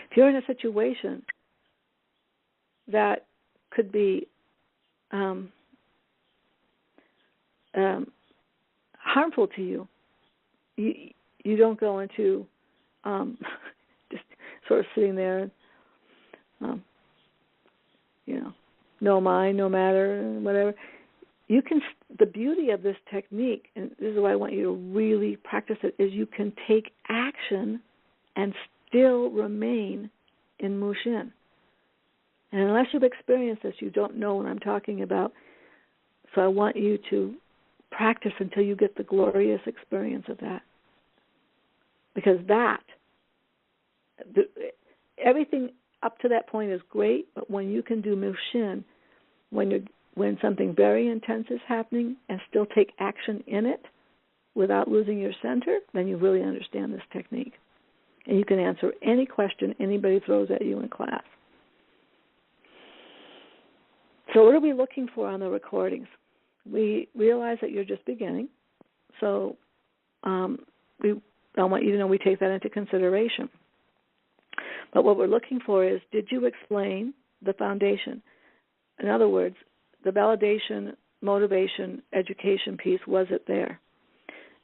If you're in a situation that could be harmful to you, you don't go into just sort of sitting there and, no mind, no matter, whatever. you can, the beauty of this technique, and this is why I want you to really practice it, is you can take action and still remain in Mushin. And unless you've experienced this, you don't know what I'm talking about. So I want you to practice until you get the glorious experience of that. Because everything up to that point is great, but when you can do Mushin, when something very intense is happening and still take action in it without losing your center, then you really understand this technique. And you can answer any question anybody throws at you in class. So what are we looking for on the recordings? We realize that you're just beginning, so I want you to know we take that into consideration. But what we're looking for is, did you explain the foundation? In other words, the validation, motivation, education piece, was it there?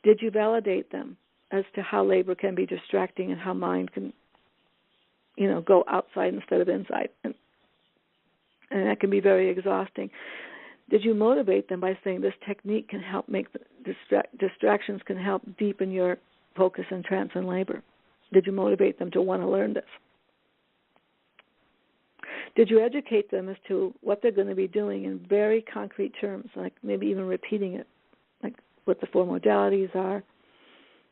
Did you validate them as to how labor can be distracting and how mind can, go outside instead of inside? And that can be very exhausting. Did you motivate them by saying this technique can help make the distractions can help deepen your focus and trance and labor? Did you motivate them to want to learn this? Did you educate them as to what they're going to be doing in very concrete terms, like maybe even repeating it, like what the 4 modalities are,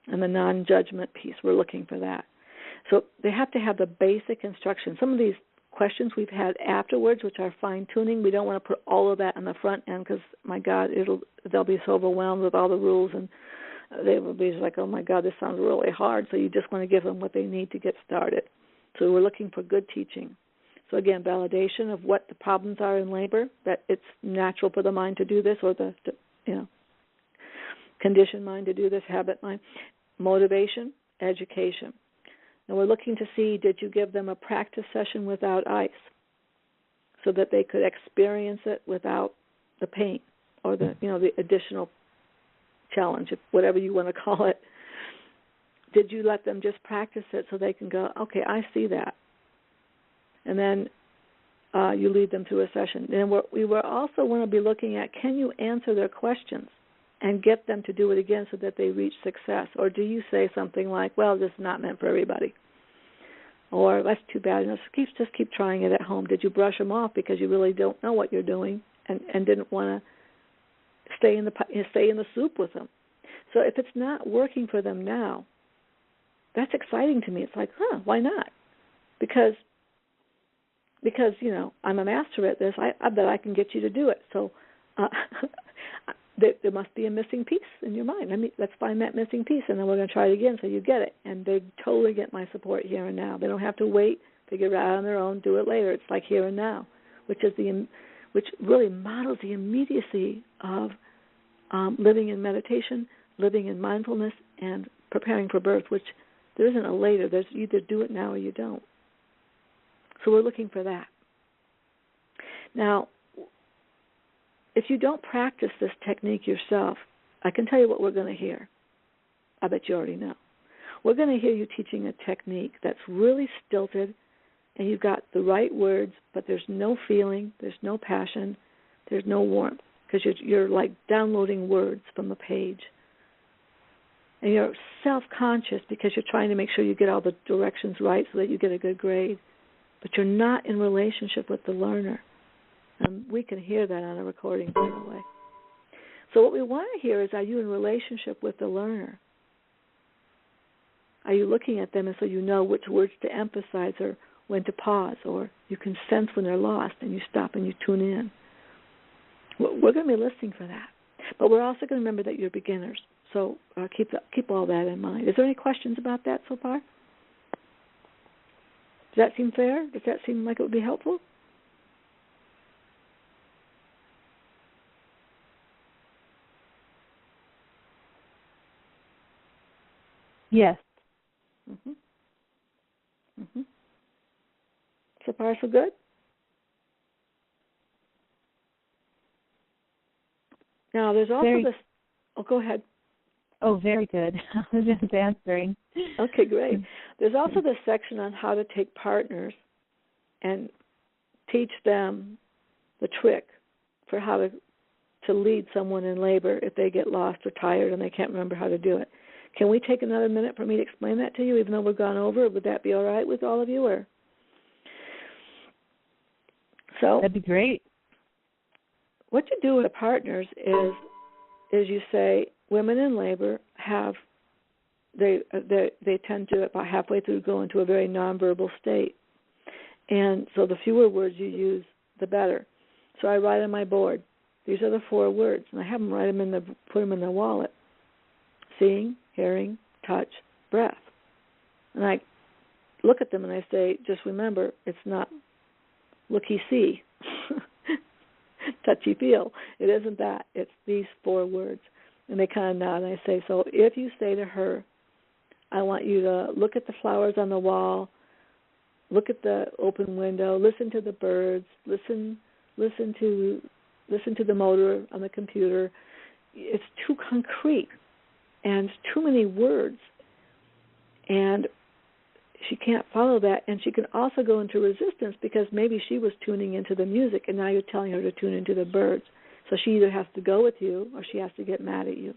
and the non-judgment piece? We're looking for that. So they have to have the basic instruction. Some of these questions we've had afterwards, which are fine-tuning, we don't want to put all of that on the front end because, my God, they'll be so overwhelmed with all the rules, and they will be like, oh, my God, this sounds really hard. So you just want to give them what they need to get started. So we're looking for good teaching. So again, validation of what the problems are in labor, that it's natural for the mind to do this, or the conditioned mind to do this, habit mind. Motivation, education. And we're looking to see, did you give them a practice session without ice so that they could experience it without the pain or the additional challenge, whatever you want to call it? Did you let them just practice it so they can go, okay, I see that? And then you lead them through a session. And we will also want to be looking at, can you answer their questions and get them to do it again so that they reach success? Or do you say something like, well, this is not meant for everybody? Or that's too bad. Just keep trying it at home. Did you brush them off because you really don't know what you're doing and didn't want to stay in the soup with them? So if it's not working for them now, that's exciting to me. It's like, why not? Because I'm a master at this. I bet I can get you to do it. So there must be a missing piece in your mind. Let's find that missing piece, and then we're going to try it again so you get it. And they totally get my support here and now. They don't have to wait, figure it out on their own, do it later. It's like here and now, which really models the immediacy of living in meditation, living in mindfulness, and preparing for birth, which there isn't a later. There's either do it now or you don't. So we're looking for that. Now, if you don't practice this technique yourself, I can tell you what we're going to hear. I bet you already know. We're going to hear you teaching a technique that's really stilted, and you've got the right words, but there's no feeling, there's no passion, there's no warmth, because you're like downloading words from a page. And you're self-conscious because you're trying to make sure you get all the directions right so that you get a good grade. But you're not in relationship with the learner. And we can hear that on a recording, by the way. So what we want to hear is, are you in relationship with the learner? Are you looking at them and so you know which words to emphasize or when to pause, or you can sense when they're lost and you stop and you tune in? We're going to be listening for that. But we're also going to remember that you're beginners. So keep all that in mind. Is there any questions about that so far? Does that seem fair? Does that seem like it would be helpful? Yes. So far, so good? Now, there's also this... Oh, go ahead. Oh, very good. I was just answering. Okay, great. There's also this section on how to take partners and teach them the trick for how to lead someone in labor if they get lost or tired and they can't remember how to do it. Can we take another minute for me to explain that to you, even though we've gone over it? Would that be all right with all of you? Or so that'd be great. What you do with partners is you say women in labor have they tend to about halfway through go into a very nonverbal state, and so the fewer words you use, the better. So I write on my board, these are the 4 words, and I have them put them in the wallet: seeing, hearing, touch, breath. And I look at them and I say, just remember, it's not looky see, touchy feel. It isn't that. It's these 4 words. And they kind of nod, and I say, so if you say to her, I want you to look at the flowers on the wall, look at the open window, listen to the birds, listen to the motor on the computer. It's too concrete and too many words, and she can't follow that. And she can also go into resistance because maybe she was tuning into the music, and now you're telling her to tune into the birds. So she either has to go with you or she has to get mad at you.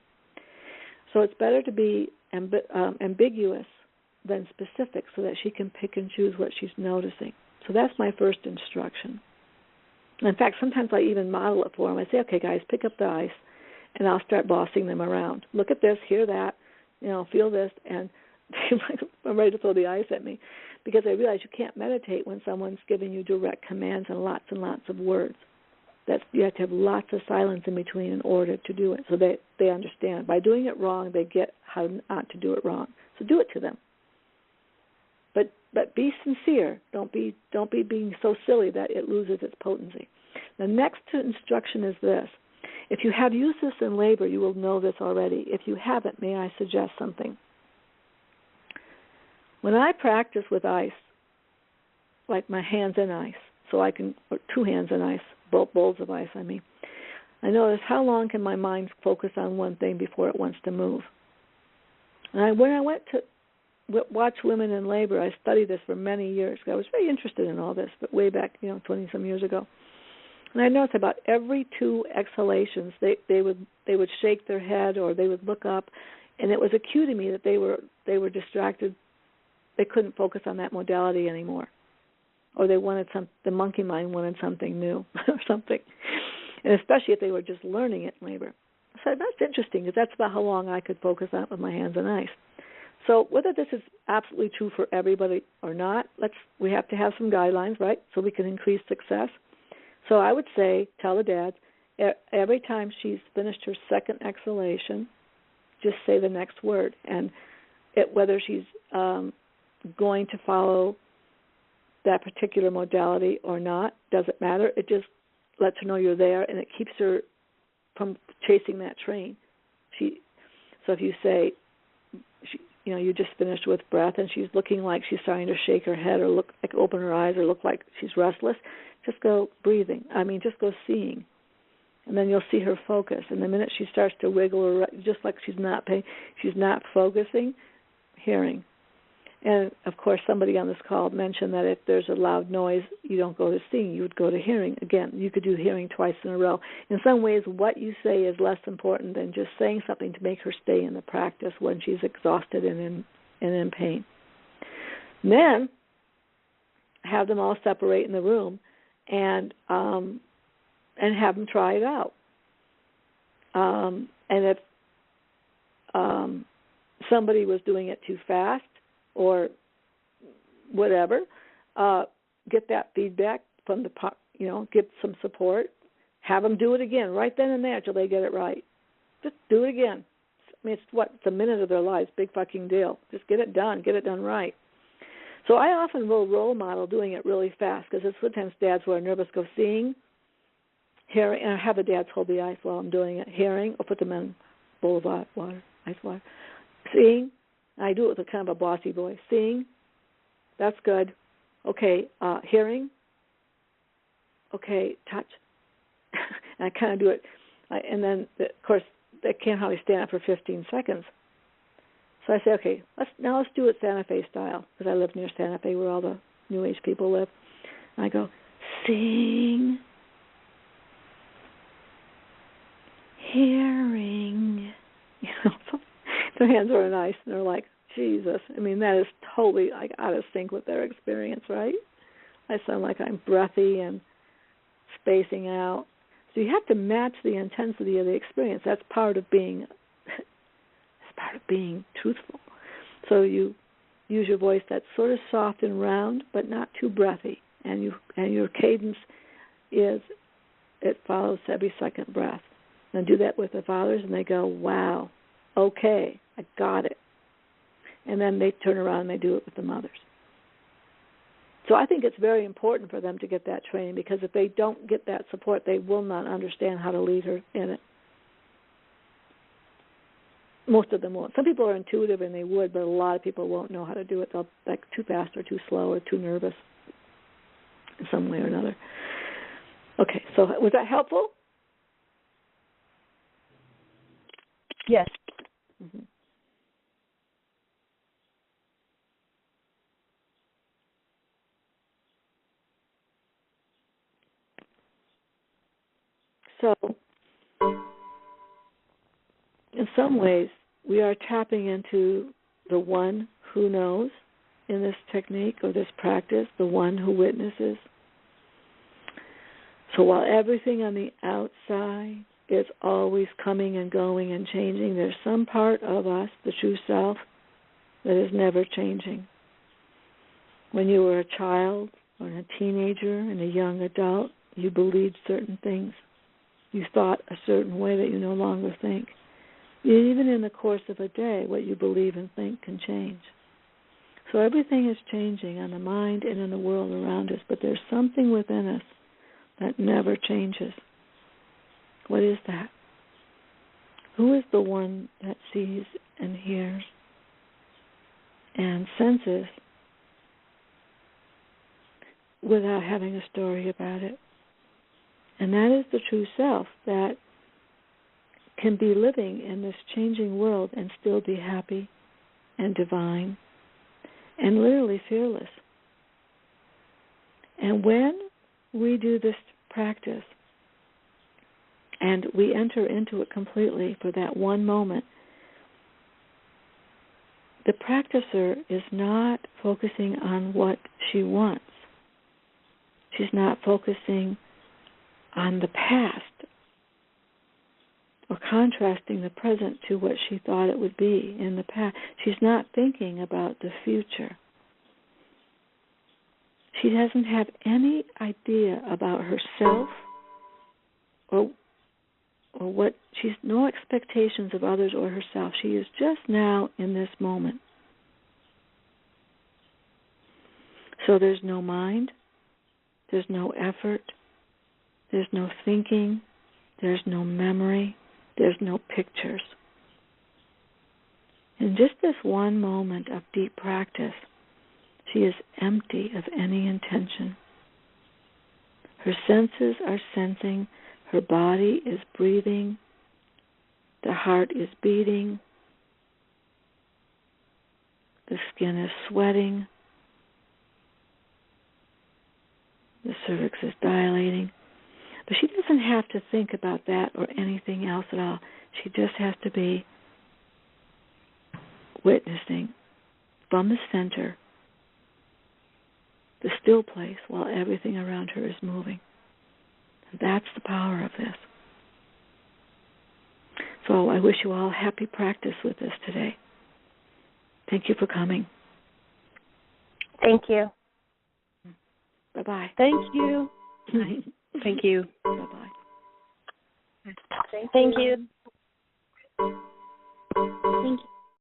So it's better to be ambiguous than specific so that she can pick and choose what she's noticing. So that's my first instruction. In fact, sometimes I even model it for them. I say, okay, guys, pick up the ice, and I'll start bossing them around. Look at this, hear that, feel this, and I'm ready to throw the ice at me because I realize you can't meditate when someone's giving you direct commands and lots of words. You have to have lots of silence in between in order to do it, so they understand. By doing it wrong, they get how not to do it wrong. So do it to them. But be sincere. Don't be being so silly that it loses its potency. The next instruction is this. If you have used this in labor, you will know this already. If you haven't, may I suggest something? When I practice with ice, like my hands in ice, or 2 hands in ice, both bowls of ice, I notice how long can my mind focus on one thing before it wants to move. And when I went to watch women in labor, I studied this for many years. I was very interested in all this, but way back, 20-some years ago. And I noticed about every 2 exhalations, they would shake their head or they would look up, and it was a cue to me that they were distracted. They couldn't focus on that modality anymore, or the monkey mind wanted something new or something, and especially if they were just learning it in labor. So that's interesting because that's about how long I could focus on it with my hands on ice. So whether this is absolutely true for everybody or not, we have to have some guidelines, right, so we can increase success. So I would say, tell the dads, every time she's finished her second exhalation, just say the next word. And whether she's going to follow that particular modality or not doesn't matter. It just lets her know you're there, and it keeps her from chasing that train. So if you say, you just finished with breath, and she's looking like she's starting to shake her head or look like open her eyes or look like she's restless, just go breathing. Just go seeing, and then you'll see her focus. And the minute she starts to wiggle, or just like she's not focusing, hearing. And of course, somebody on this call mentioned that if there's a loud noise, you don't go to seeing, you would go to hearing. Again, you could do hearing twice in a row. In some ways, what you say is less important than just saying something to make her stay in the practice when she's exhausted and in pain. And then have them all separate in the room and have them try it out. And if somebody was doing it too fast, or whatever, get that feedback from get some support. Have them do it again right then and there till they get it right. Just do it again. It's a minute of their lives, big fucking deal. Just get it done right. So I often will role model doing it really fast because sometimes dads who are nervous go seeing, hearing, and I have the dads hold the ice while I'm doing it, hearing, or put them in a bowl of water, ice water, seeing. I do it with a kind of a bossy voice. Seeing, that's good. Okay, hearing. Okay, touch. And I kind of do it. And then, of course, they can't hardly stand up for 15 seconds. So I say, okay, let's do it Santa Fe style, because I live near Santa Fe where all the New Age people live. And I go, seeing, hearing. Their hands are nice, and they're like, Jesus. I mean, that is totally like out of sync with their experience, right? I sound like I'm breathy and spacing out. So you have to match the intensity of the experience. That's part of being truthful. So you use your voice that's sort of soft and round, but not too breathy. And your cadence it follows every second breath. And do that with the fathers, and they go, wow, okay, I got it. And then they turn around and they do it with the mothers. So I think it's very important for them to get that training, because if they don't get that support, they will not understand how to lead her in it. Most of them won't. Some people are intuitive and they would, but a lot of people won't know how to do it. They'll like too fast or too slow or too nervous in some way or another. Okay, so was that helpful? Yes. Mm-hmm. So, in some ways, we are tapping into the one who knows in this technique or this practice, the one who witnesses. So while everything on the outside is always coming and going and changing, there's some part of us, the true self, that is never changing. When you were a child or a teenager and a young adult, you believed certain things. You thought a certain way that you no longer think. Even in the course of a day, what you believe and think can change. So everything is changing on the mind and in the world around us, but there's something within us that never changes. What is that? Who is the one that sees and hears and senses without having a story about it? And that is the true self that can be living in this changing world and still be happy and divine and literally fearless. And when we do this practice and we enter into it completely for that one moment, the practicer is not focusing on what she wants. She's not focusing on the past or contrasting the present to what she thought it would be in the past. She's not thinking about the future. She doesn't have any idea about herself or what, she's no expectations of others or herself. She is just now in this moment. So there's no mind, there's no effort, there's no thinking, there's no memory, there's no pictures. In just this one moment of deep practice, she is empty of any intention. Her senses are sensing, her body is breathing, the heart is beating, the skin is sweating, the cervix is dilating. But she doesn't have to think about that or anything else at all. She just has to be witnessing from the center, the still place, while everything around her is moving. And that's the power of this. So I wish you all happy practice with this today. Thank you for coming. Thank you. Bye-bye. Thank you. Thank you. Bye-bye. Thank you. Thank you.